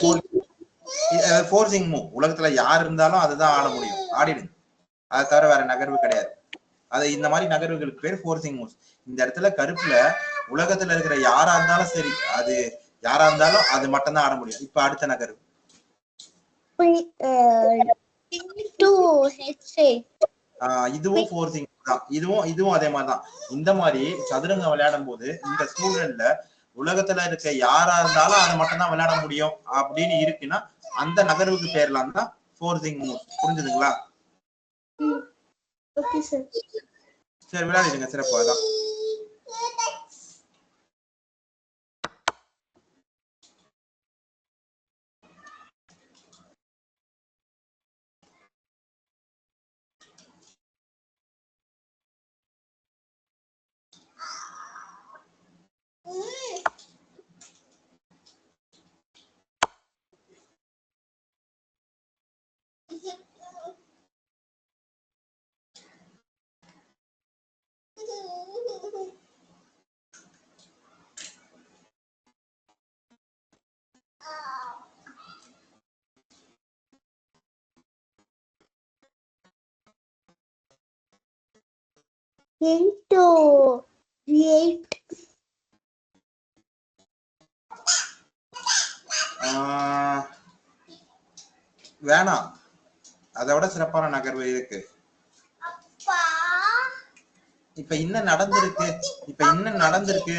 ஃபோர்சிங் மூவ். உலகத்துல யார் இருந்தாலும் அதுதான் ஆட முடியும், ஆடிடுங்க. அதை தவிர வேற நகர்வு கிடையாது. அது இந்த மாதிரி நகர்வுகளுக்கு பேர் ஃபோர்சிங் மூவ்ஸ். இந்த இடத்துல கருப்புல உலகத்துல இருக்கிற யாரா இருந்தாலும் சரி, அது யாரா இருந்தாலும் அது மட்டும் தான் ஆட முடியும். இப்ப அடுத்த நகர்வு இதுவும் ஃபோர்சிங் தான். இதுவும் அதே மாதிரிதான். இந்த மாதிரி சதுரங்க விளையாடும் போது இந்த சூழல்ல உலகத்துல இருக்க யாரா இருந்தாலும் அதை மட்டும் தான் விளையாட முடியும் அப்படின்னு இருக்குன்னா அந்த நகர்வுக்கு பேர்லாம் தான் ஃபோர்சிங் மூவ். புரிஞ்சுதுங்களா? சரி, விளையாடிடுங்க, சிறப்பு. அதான் into G8. வேணாம், அதை விட சிறப்பான நகர்வு இருக்கு. இப்ப என்ன நடந்திருக்கு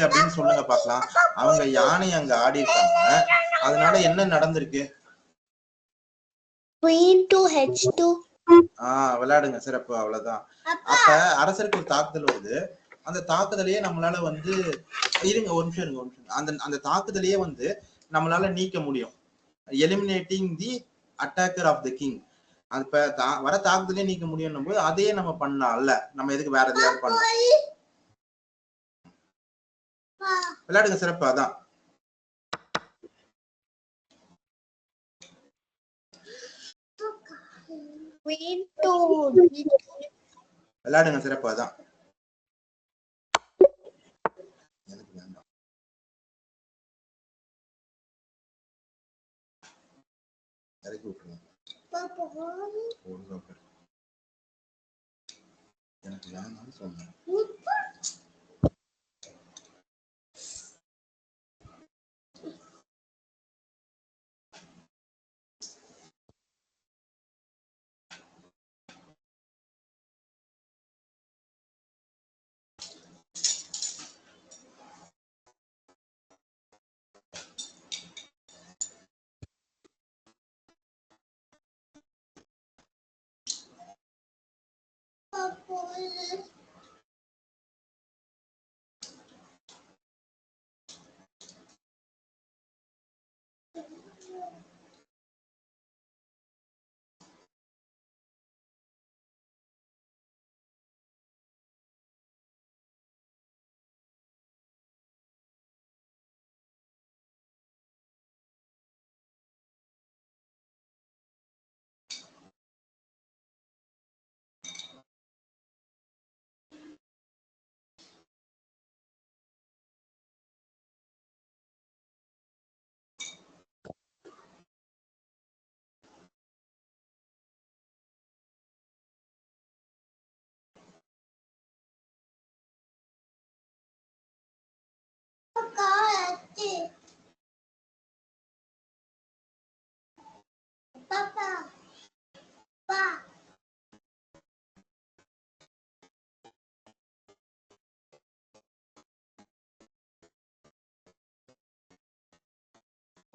அப்படின்னு சொல்லுங்க பாக்கலாம். அவங்க யானை அங்க ஆடி இருக்காங்க, அதனால என்ன நடந்திருக்கு? Queen to H2. விளையாடுங்க, சிறப்பு. அவ்வளவுதான். அப்ப அரசருக்கு ஒரு தாக்குதல் வருது. அந்த தாக்குதலையே நம்மளால வந்து இருங்க ஒரு நிமிஷம் அந்த தாக்குதலையே வந்து நம்மளால நீக்க முடியும். Eliminating the attacker of the king. அப்ப வர தாக்குதலே நீக்க முடியும் போது அதையே நம்ம பண்ணலாம்ல. நம்ம எதுக்கு வேற எதையாவது பண்ணலாம்? விளையாடுங்க, சிறப்பு. அதான் விளையாடுங்க, சிறப்பு. அதான் எனக்கு வேண்டாம், இறக்கி விட்டுருங்க. எனக்கு வேண்டாம்னு சொன்னேன்.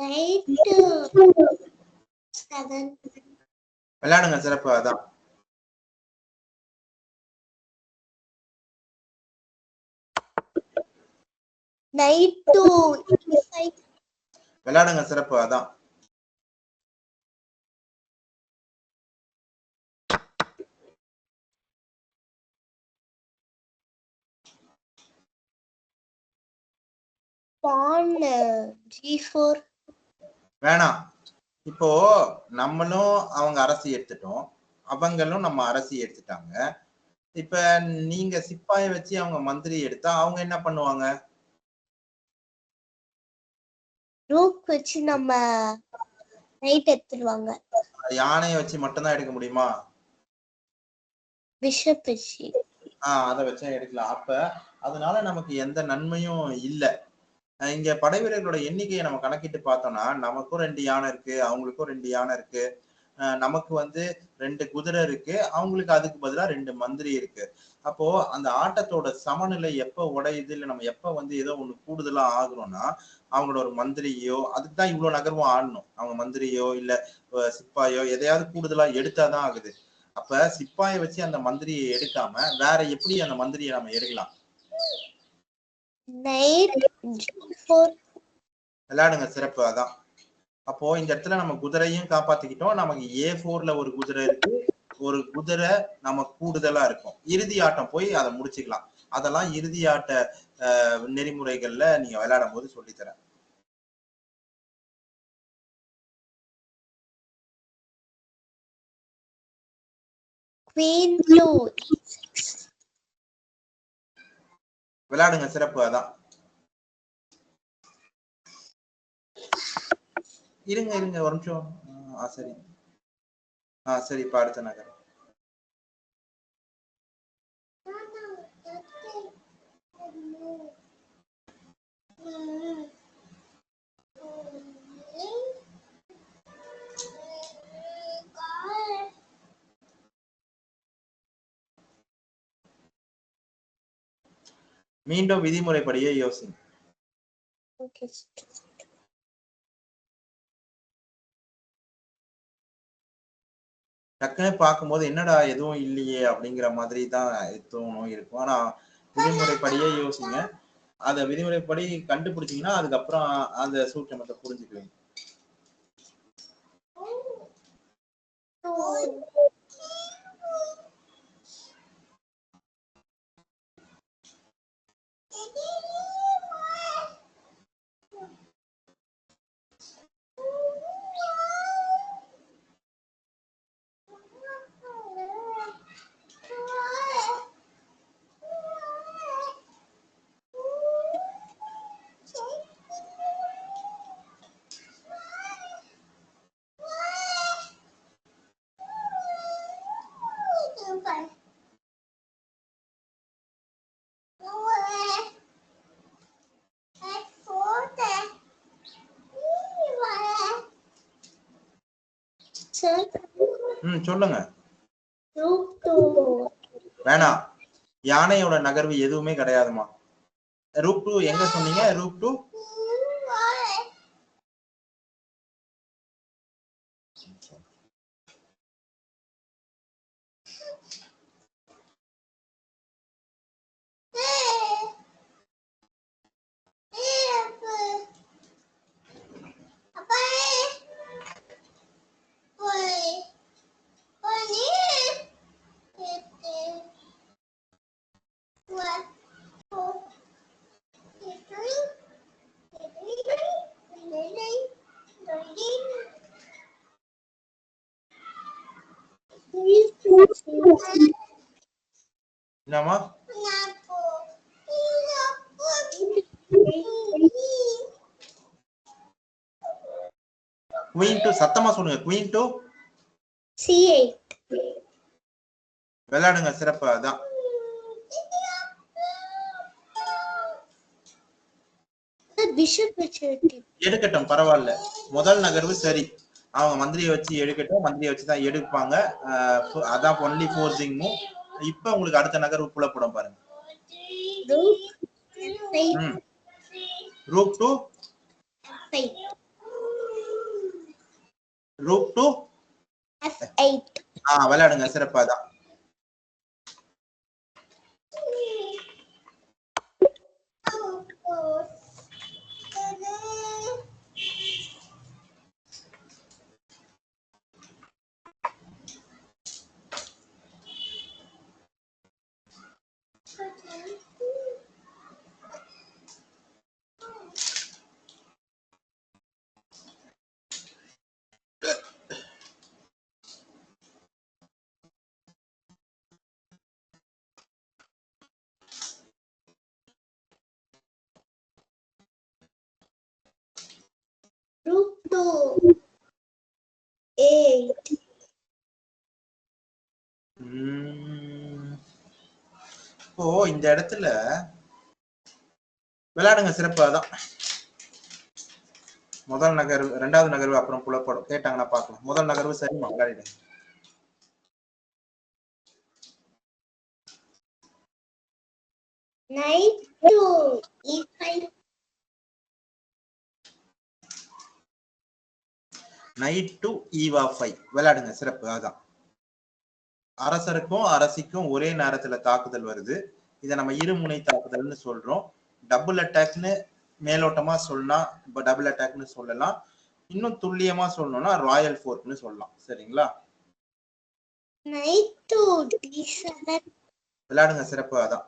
Knight 7. விளையாடுங்க, சிறப்பு. அதான் Knight to E5. விளையாடுங்க, சிறப்பு. அதான் Pawn G4. வேணாம். இப்போ நம்மளும் அவங்க அரசி எடுத்துட்டோம், அவங்களும் நம்ம அரசி எடுத்துட்டாங்க. இப்ப நீங்க சிப்பாயை வச்சு அவங்க மந்திரி எடுத்தா அவங்க என்ன பண்ணுவாங்க? Rook வச்சு நம்ம Knight எடுத்துடுவாங்க. யானையை வச்சு மட்டும்தான் எடுக்க முடியுமா? Bishop வச்சு. அதை வச்சா எடுக்கலாம். அப்ப அதனால நமக்கு எந்த நன்மையும் இல்ல. இங்க படை வீரர்களோட எண்ணிக்கையை நம்ம கணக்கிட்டு பார்த்தோம்னா நமக்கும் 2 யானை இருக்கு, அவங்களுக்கும் 2 யானை இருக்கு, நமக்கு வந்து 2 குதிரை இருக்கு, அவங்களுக்கு அதுக்கு பதிலா 2 மந்திரி இருக்கு. அப்போ அந்த ஆட்டத்தோட சமநிலை எப்ப உடையுது, இல்ல நம்ம எப்ப வந்து ஏதோ ஒண்ணு கூடுதலா ஆகுறோம்னா அவங்களோட ஒரு மந்திரியோ, அதுக்குதான் இவ்வளவு நகர்வும் ஆடணும். அவங்க மந்திரியோ இல்ல சிப்பாயோ எதையாவது கூடுதலா எடுத்தாதான் ஆகுது. அப்ப சிப்பாயை வச்சு அந்த மந்திரியை எடுக்காம வேற எப்படி அந்த மந்திரியை நம்ம எடுக்கலாம்? Knight G4. விளையாடுங்க, சிறப்பு. அதான் அப்போ இந்த இடத்துல நம்ம குதிரையும் காப்பாத்திக்கிட்டோம், நமக்கு A4ல ஒரு குதிரை இருக்கு, ஒரு குதிரை நம்ம கூடுதலா இருக்கும். இறுதி ஆட்டம் போய் அதை முடிச்சுக்கலாம். அதெல்லாம் இறுதி ஆட்ட நெறிமுறைகள்ல நீங்க விளையாடும் போது சொல்லித்தரேன். Queen to E6. விளையாடுங்க, சிறப்பு. அதான் இருங்க ஒரு நிமிஷம். சரி. சரி, இப்ப அடுத்த நகர். மீண்டும் விதிமுறைப்படியே யோசிங்க. Okay. டக்குன்னு பார்க்கும்போது என்னடா எதுவும் இல்லையே அப்படிங்கிற மாதிரி தான் தோணும் இருக்கும். ஆனா விதிமுறைப்படியே யோசிங்க. அத விதிமுறைப்படி கண்டுபிடிச்சீங்கன்னா அதுக்கப்புறம் அந்த சூட்சமத்தை புரிஞ்சுக்குவீங்க. சொல்லுங்க. வேணாம், யானையோட நகர்வு எதுவுமே கிடையாதுமா. ரூப் 2 எங்க சொன்னீங்க? ரூப் 2 என்னமா? Queen 2 சத்தமா சொல்லுங்க. Queen 2 C8. விளையாடுங்க, சிறப்பு. அதான் பிஷப் வச்சு எடுக்கட்டும், பரவாயில்ல. முதல் நகர்வு சரி, அவங்க மந்திரியை வச்சு எடுக்கட்டும். மந்திரியை வச்சுதான் எடுப்பாங்க. அதான் ஒன்லி ஃபோர்சிங் மூவ். இப்ப உங்களுக்கு அடுத்த நகர்வு புலப்படும் பாருங்க. ரூப் 2 √2 F8. விளையாடுங்க சிறப்பா தான். √2 8. இப்போ இந்த இடத்துல விளையாடுங்க சிறப்பா தான். முதல் நகர்வு, இரண்டாவது நகர்வு அப்புறம் புலப்படும். கேட்டாங்கன்னா பார்க்கலாம். முதல் நகர்வு சரிமா விளையாடிடுங்க. Knight to E5. Night to E5 விளையாடுங்க சிறப்பு. அதான் அரசருக்கும் அரசிக்கும் ஒரே நேரத்துல தாக்குதல் வருது. இதை நம்ம இருமுனை தாக்குதல்னு சொல்றோம். டபுள் அட்டாக்னு மேலோட்டமா சொல்லலாம், டபுள் அட்டாக்னு சொல்லலாம். இன்னும் துல்லியமா சொல்லணும்னா ராயல் ஃபோர்க்னு சொல்லலாம். சரிங்களா? Knight to D7. விளையாடுங்க சிறப்பு. அதான்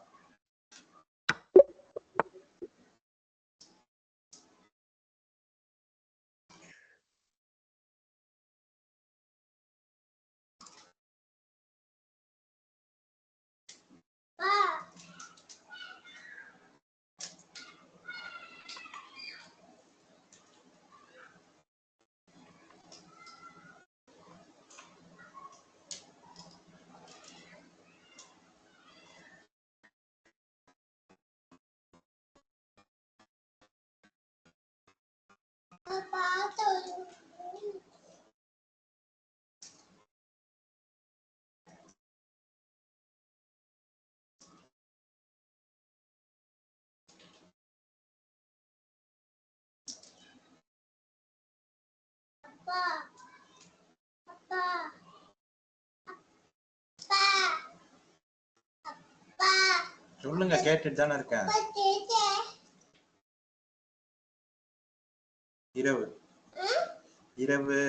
சொல்லுங்க, கேட்டுட்டு தானே இருக்கேன். இரவு இரவு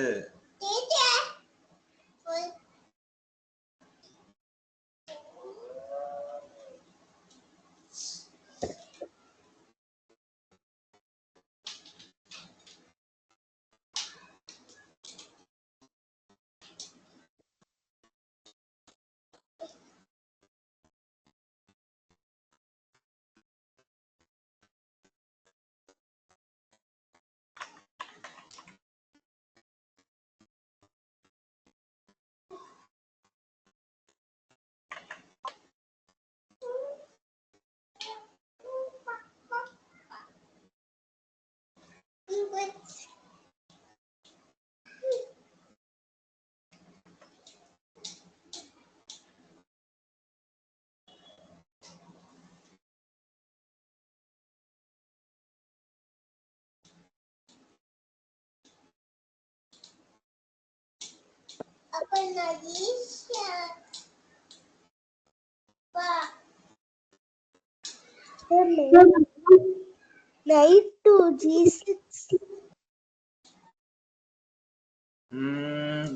Knight to G6.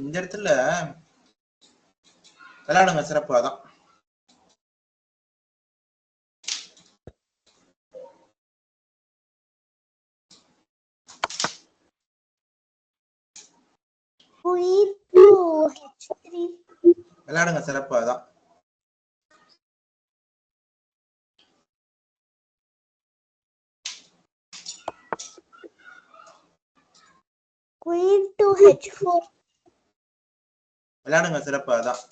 இந்த இடத்துல விளையாடுங்க சிறப்பு. அதான் Queen to H3. விளையாடுங்க சிறப்பு. அதான் Queen to H4. விளையாடுங்க சிறப்பு. அதான்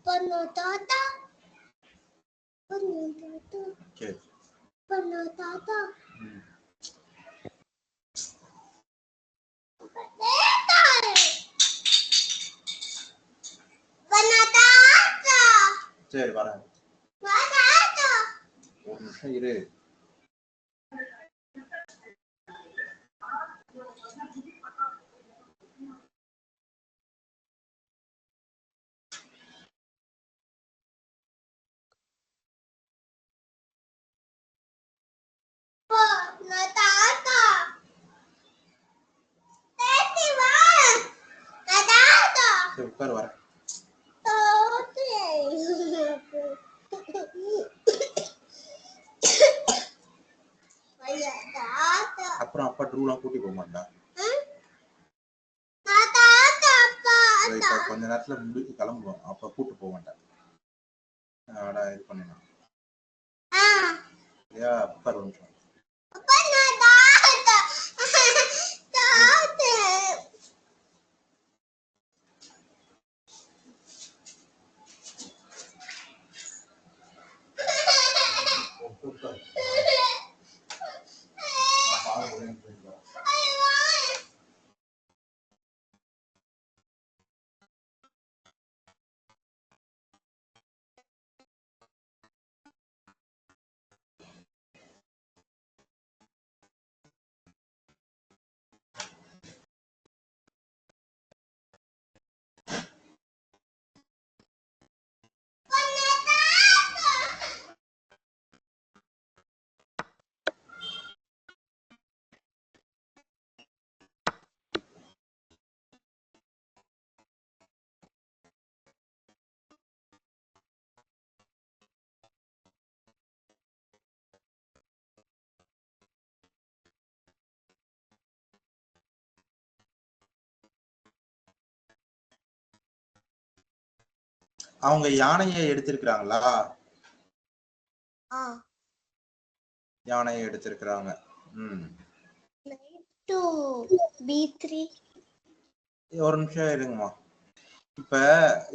Panatata. சரி. Panatata. ம். Panatata. சரி வரேன். Panatata. ஒரு நிமிஷம் இரு. Panatata. Tati va. Panatata. சரி உட்கார் வரேன். அப்புறம் அப்பா ட்ரூலாம் கூட்டி போக மாட்டா. இப்ப கொஞ்ச நேரத்துல முடிச்சு கிளம்புவோம். அப்ப கூட்டு போக மாட்டேன். இது பண்ணிடலாம். ஐயா உட்கார் ஒரு நிமிஷம். உட்கார். பால் ஒரே நிமிஷம். அவங்க யானையை எடுத்திருக்கிறாங்களா? யானையை எடுத்திருக்கிறாங்க. B3. ஒரு நிமிஷம் இருங்கம்மா. இப்ப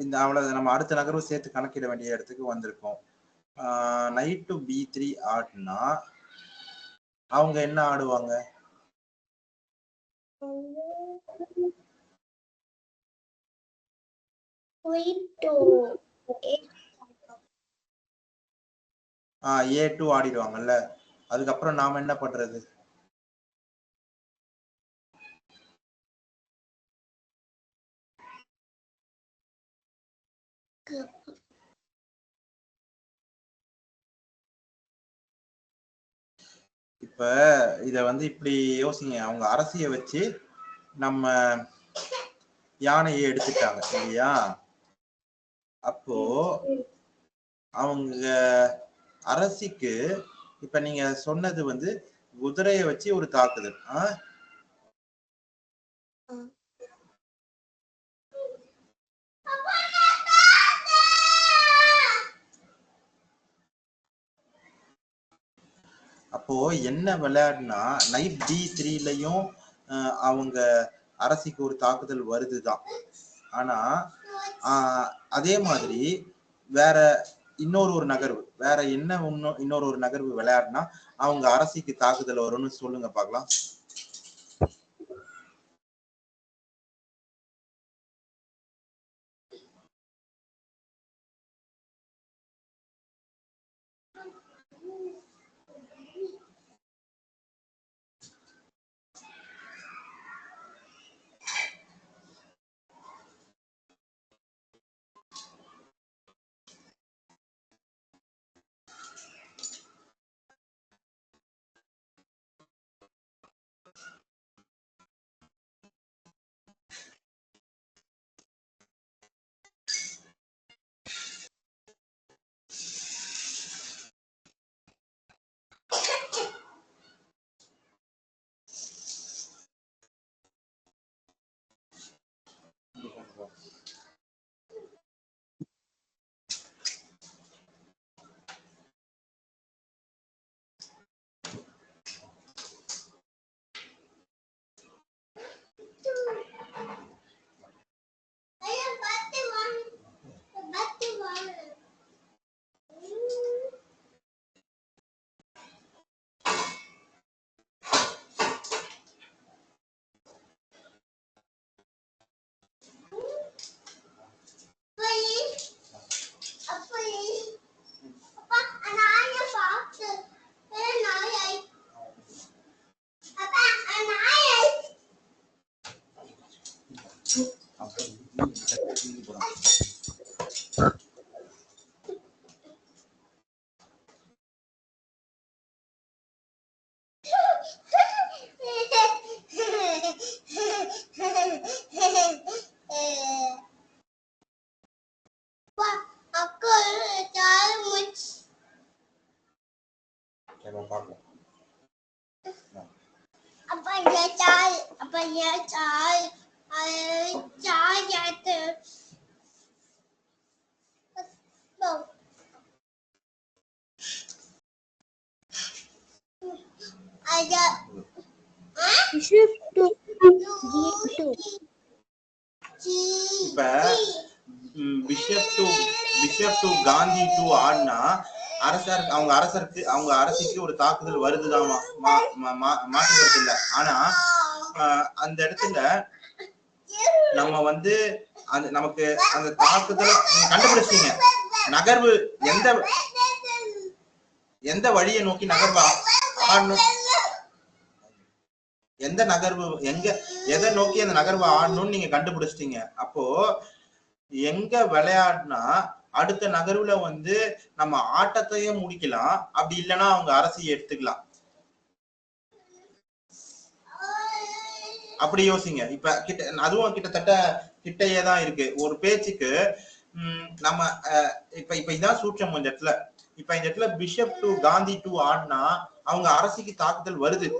இந்த அவ்வளவு நம்ம அடுத்த நகர்வு சேர்த்து கணக்கிட வேண்டிய இடத்துக்கு வந்திருக்கோம். நைட் டு B3 ஆடுனா அவங்க என்ன ஆடுவாங்க? A2 ஆடிடுவாங்கல்ல. அதுக்கப்புறம் நாம என்ன பண்றது? இப்ப இத வந்து இப்படி யோசிங்க. அவங்க அரசியை வச்சு நம்ம யானையை எடுத்துட்டாங்க இல்லையா? அப்போ அவங்க அரசிக்கு இப்ப நீங்க சொன்னது வந்து குதிரையை வச்சு ஒரு தாக்குதல். அப்போ என்ன விளையாடுனா நைட் D3லயும் அவங்க அரசிக்கு ஒரு தாக்குதல் வருதுதான். ஆனா அதே மாதிரி வேற இன்னொரு நகர்வு, வேற என்ன இன்னொரு நகர்வு விளையாடுனா அவங்க அரசிக்கு தாக்குதல் வரும்னு சொல்லுங்க பாக்கலாம். Bishop to G2. இப்ப பிஷப் டு காந்தி டு ஆடினா அவங்க அரசிக்கு ஒரு தாக்குதல் வருதுதான், மாற்றுறது இல்ல. ஆனா அந்த இடத்துல நம்ம வந்து நமக்கு அந்த தாக்குதல் கண்டுபிடிச்சிட்டீங்க. நகர்வு எந்த வழியை நோக்கி நகர்வா ஆடணும், எந்த நகர்வு எதை நோக்கி அந்த நகர்வை ஆடணும்னு நீங்க கண்டுபிடிச்சிட்டீங்க. அப்போ எங்க விளையாடுனா அடுத்த நகர்வுல வந்து நம்ம ஆட்டத்தையும் முடிக்கலாம், அப்படி இல்லைன்னா அவங்க அரசியை எடுத்துக்கலாம். அப்படி யோசிங்க. இப்ப அதுவும் கிட்டத்தட்ட கிட்டையே தான் இருக்கு ஒரு பேச்சுக்கு. நம்ம இப்ப இதான் சூட்சம் இந்த இடத்துல. இப்ப இந்த இடத்துல பிஷப் டு காந்தி டு ஆடினா அவங்க அரசிக்கு தாக்குதல் வருது.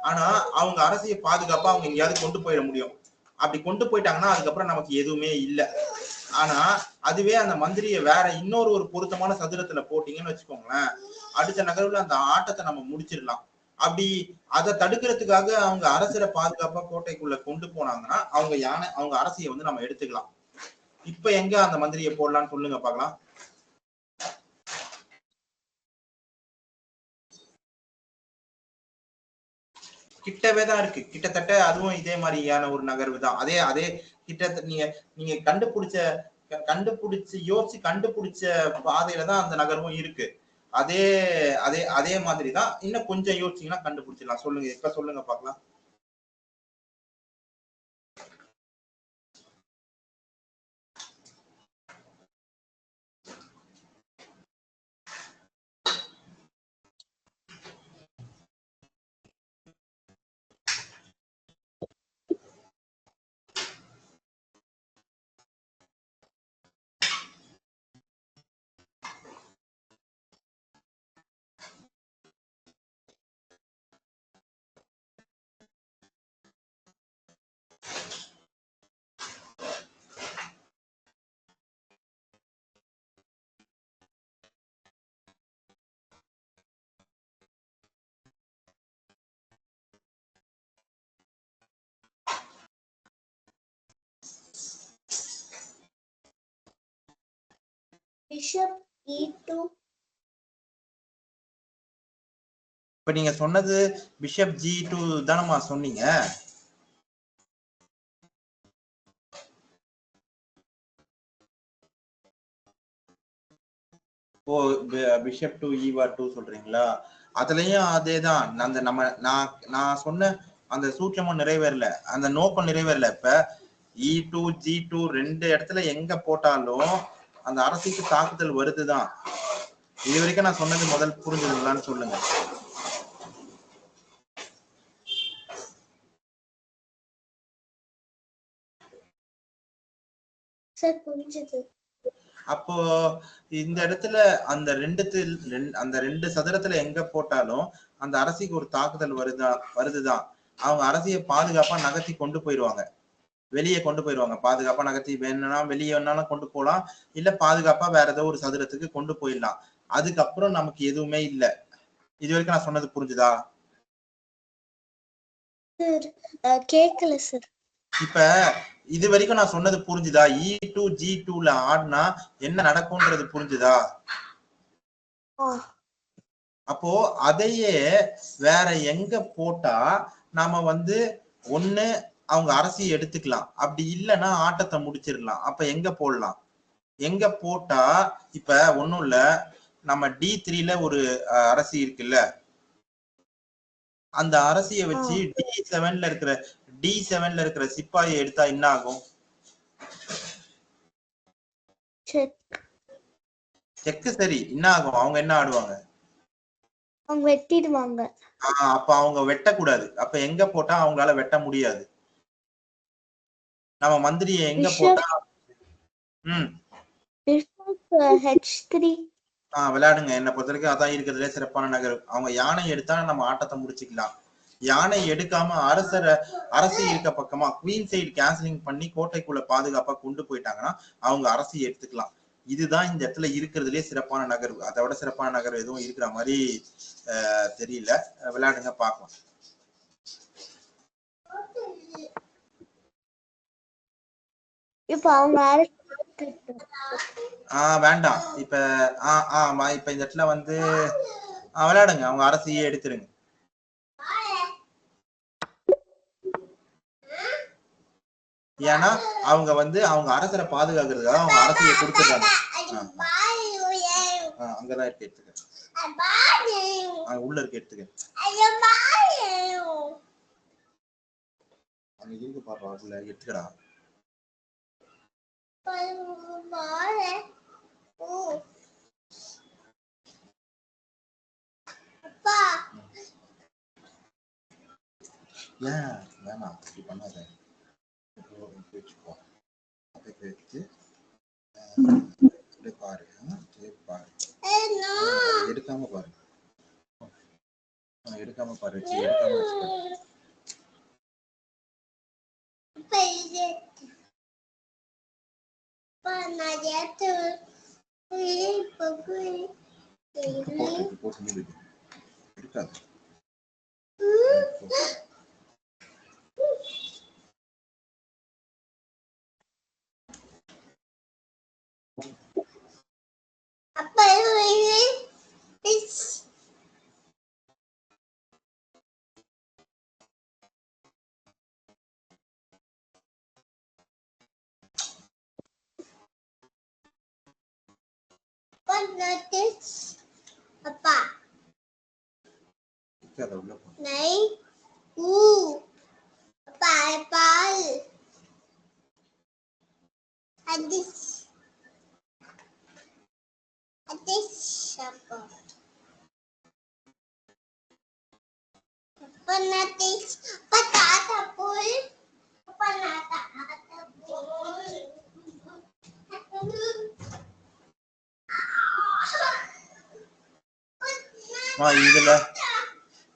ஆனா அவங்க அரசியை பாதுகாப்பா அவங்க எங்கேயாவது கொண்டு போயிட முடியும். அப்படி கொண்டு போயிட்டாங்கன்னா அதுக்கப்புறம் நமக்கு எதுவுமே இல்லை. ஆனா அதுவே அந்த மந்திரியை வேற இன்னொரு ஒரு பொருத்தமான சதுரத்துல போட்டீங்கன்னு வச்சுக்கோங்களேன், அடுத்த நகர்வுல அந்த ஆட்டத்தை நம்ம முடிச்சிடலாம். அப்படி அதை தடுக்கிறதுக்காக அவங்க அரசரை பாதுகாப்பா கோட்டைக்குள்ள கொண்டு போனாங்கன்னா அவங்க அரசியை வந்து நம்ம எடுத்துக்கலாம். இப்ப எங்க அந்த மந்திரியை போடலாம்னு சொல்லுங்க பாக்கலாம். கிட்டவே தான் இருக்கு. கிட்டத்தட்ட அதுவும் இதே மாதிரியான ஒரு நகர்வு தான். அதே கிட்ட நீங்க கண்டுபிடிச்சு யோசிச்சு கண்டுபிடிச்ச பாதையில தான் அந்த நகர்வும் இருக்கு. அதே மாதிரிதான். இன்னும் கொஞ்சம் யோசிச்சீங்கன்னா கண்டுபிடிச்சிடலாம். சொல்லுங்க, இப்ப சொல்லுங்க பாக்கலாம். Bishop E2. இப்ப நீங்க சொன்னது பிஷப் G2 தானமா சொன்னீங்க? ஓ, பிஷப் டு E2 சொல்றீங்களா? அதுலயும் அதேதான். நான் சொன்ன அந்த சூட்சமும் நிறைவேறல, அந்த நோக்கம் நிறைவேறல. இப்ப E2 G2 ரெண்டு இடத்துல எங்க போட்டாலும் அந்த அரசிக்கு தாக்குதல் வருதுதான். இது வரைக்கும் நான் சொன்னது முதல் புரிஞ்சுதுங்களான்னு சொல்லுங்க. அப்போ இந்த இடத்துல அந்த ரெண்டு சதுரத்துல எங்க போட்டாலும் அந்த அரசிக்கு ஒரு தாக்குதல் வருதுதான். அவங்க அரசியை பாதுகாப்பா நகர்த்தி கொண்டு போயிடுவாங்க, வெளியே கொண்டு போயிடுவாங்க. பாதுகாப்பா நகர்த்தி வேணும்னா வெளியே வேணாலும் கொண்டு போகலாம், இல்ல பாதுகாப்பா வேற ஏதோ ஒரு சதுரத்துக்கு கொண்டு போயிடலாம். அதுக்கப்புறம் நமக்கு எதுவுமே இல்லை. இது வரைக்கும் நான் சொன்னது புரிஞ்சுதா? கேக்கல சார். இப்ப இது வரைக்கும் நான் சொன்னது புரிஞ்சுதா? E2 G2ல ஆடினா என்ன நடக்கும்ன்றது புரிஞ்சுதா? அப்போ அதையே வேற எங்க போட்டா நாம வந்து ஒண்ணு அவங்க அரசியை எடுத்துக்கலாம், அப்படி இல்லைன்னா ஆட்டத்தை முடிச்சிடலாம். அப்ப எங்க போடலாம்? எங்க போட்டா இப்ப ஒண்ணும் இல்ல, நம்ம D3ல ஒரு அரசி இருக்குல்ல, அந்த அரசியை வச்சு D7ல இருக்கிற சிப்பாயை எடுத்தா என்ன ஆகும்? செக். செக்கு சரி, என்ன ஆகும்? அவங்க என்ன ஆடுவாங்க? அவங்க வெட்டிடுவாங்க. அப்ப அவங்க வெட்டக்கூடாது. அப்ப எங்க போட்டா அவங்களால வெட்ட முடியாது? நம்ம மந்திரியை எங்க பிஷப் போட்டா? ம். Bishop h3. விளையாடுங்க. என்ன பொறுத்த வரைக்கும் அதான் இருக்கிறதுலே சிறப்பான நகர். அவங்க யானை எடுத்தா நம்ம ஆட்டத்தை முடிச்சுக்கலாம். யானை எடுக்காம அரசு இருக்க பக்கமா குவீன் சைடு கேன்சலிங் பண்ணி கோட்டைக்குள்ள பாதுகாப்பா கொண்டு போயிட்டாங்கன்னா அவங்க அரசு எடுத்துக்கலாம். இதுதான் இந்த இடத்துல இருக்கிறதுலே சிறப்பான நகர். அதை விட சிறப்பான நகர் எதுவும் இருக்கிற மாதிரி தெரியல. விளையாடுங்க பார்க்கலாம். இப்ப அவங்க வேண்டாம். இப்ப இப்ப இந்த இடத்துல வந்து விளையாடுங்க. அவங்க அரசியே எடுத்துருங்க. ஏன்னா அவங்க வந்து அவங்க அரசரை பாதுகாக்கிறதுக்காக அவங்க அரசியை கொடுத்துருக்காங்க. அங்கதான் இருக்கு, எடுத்துக்க. உள்ள இருக்கு, எடுத்துக்க. அங்க இருக்கு பாப்பா, உள்ள எடுத்துக்கடா. ஏன் வேணாம், இப்படி பண்ணாத. வச்சுக்கோ, வச்சு பாரு, பாரு, எடுக்காம பாரு, எடுக்காம பாரு, எடுக்காம வச்சுக்கோ. போட்டு இருக்காது. அப்பா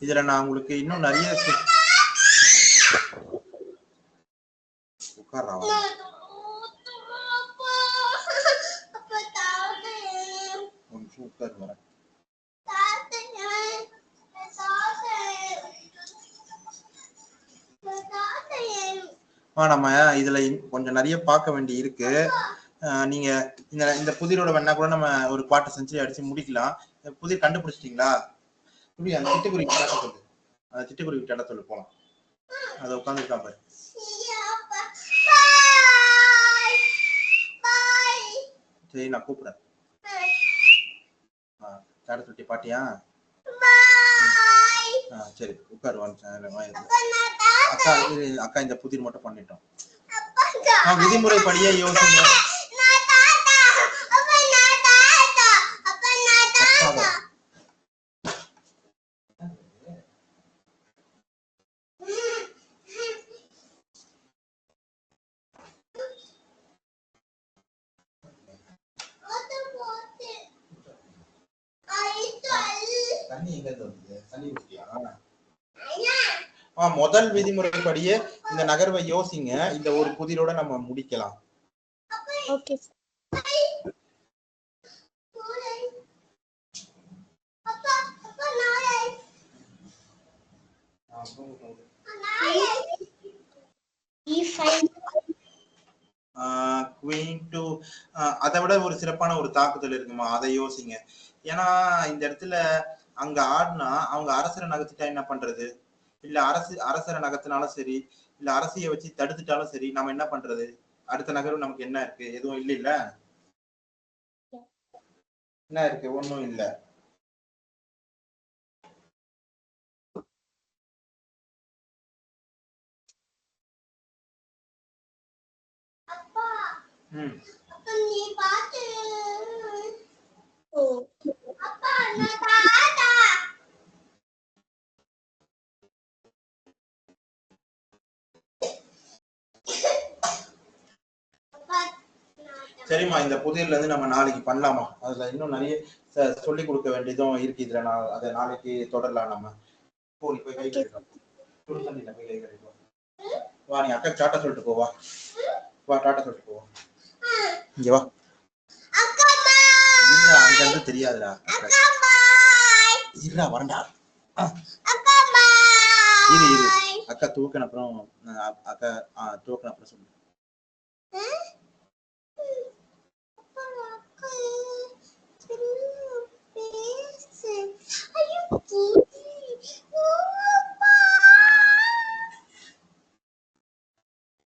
இதுல நான் உங்களுக்கு இன்னும் நிறைய நம்ம இதுல கொஞ்சம் நிறைய பார்க்க வேண்டி இருக்கு. நீங்க இந்த புதிரோட வேணா கூட நம்ம ஒரு குவார்டர் செஞ்சுரி அடிச்சு முடிக்கலாம். புதிர் கண்டுபிடிச்சிட்டீங்களா? அந்த சிட்டுக்குருவி கேட்ட சொல்லு, அந்த சிட்டுக்குருவி கேட்ட சொல்லு, போலாம். அதை உட்காந்துருக்கா பாரு. சரி, நான் கூப்பிடுறேன். கேட்ட சொல்லி பாட்டியா? சரி, உட்காரு. அக்கா இந்த புதிர் மட்டும் பண்ணிட்டோம். விதிமுறை படியே யோசிங்க. முதல் விதிமுறைப்படியே இந்த நகர்வை யோசிங்க. இந்த ஒரு புதிரோட நம்ம முடிக்கலாம். Okay sir. அதை விட ஒரு சிறப்பான ஒரு தாக்குதல் இருக்குமா, அதை யோசிங்க. ஏன்னா இந்த இடத்துல அங்க ஆடினா அவங்க அரசரை நகர்த்திட்டா என்ன பண்றது? இல்ல அரசரை நகர்த்தினாலும் சரி, இல்ல அரசியை வச்சு தடுத்துட்டாலும் சரி, நம்ம என்ன பண்றது? அடுத்த நகர்வு நமக்கு என்ன இருக்கு? எதுவும் இல்ல. என்ன இருக்கு? ஒண்ணும் இல்ல. சரிம்மா, இந்த புதிர்ல இருந்து நம்ம நாளைக்கு பண்ணலாமா? அதுல இன்னும் நிறைய சொல்லி கொடுக்க வேண்டியதும் இருக்கு. இதுல நான் அதை நாளைக்கு தொடரலாம் நம்ம. போ, நீ போய் கை கழுவிட்டு வா. சுடு தண்ணியில போய் கை கழுவிட்டு வா. வா, நீ அக்கா டாட்டா சொல்லிட்டு போ. வா வா, டாட்டா சொல்லிட்டு போ. இங்க வா. இல்ல, அங்க இருந்து தெரியாதுடா. இருடா, வரண்டா. இரு இரு, அக்கா தூக்கின அப்புறம் அக்கா தூக்கின அப்புறம் சொல்லு.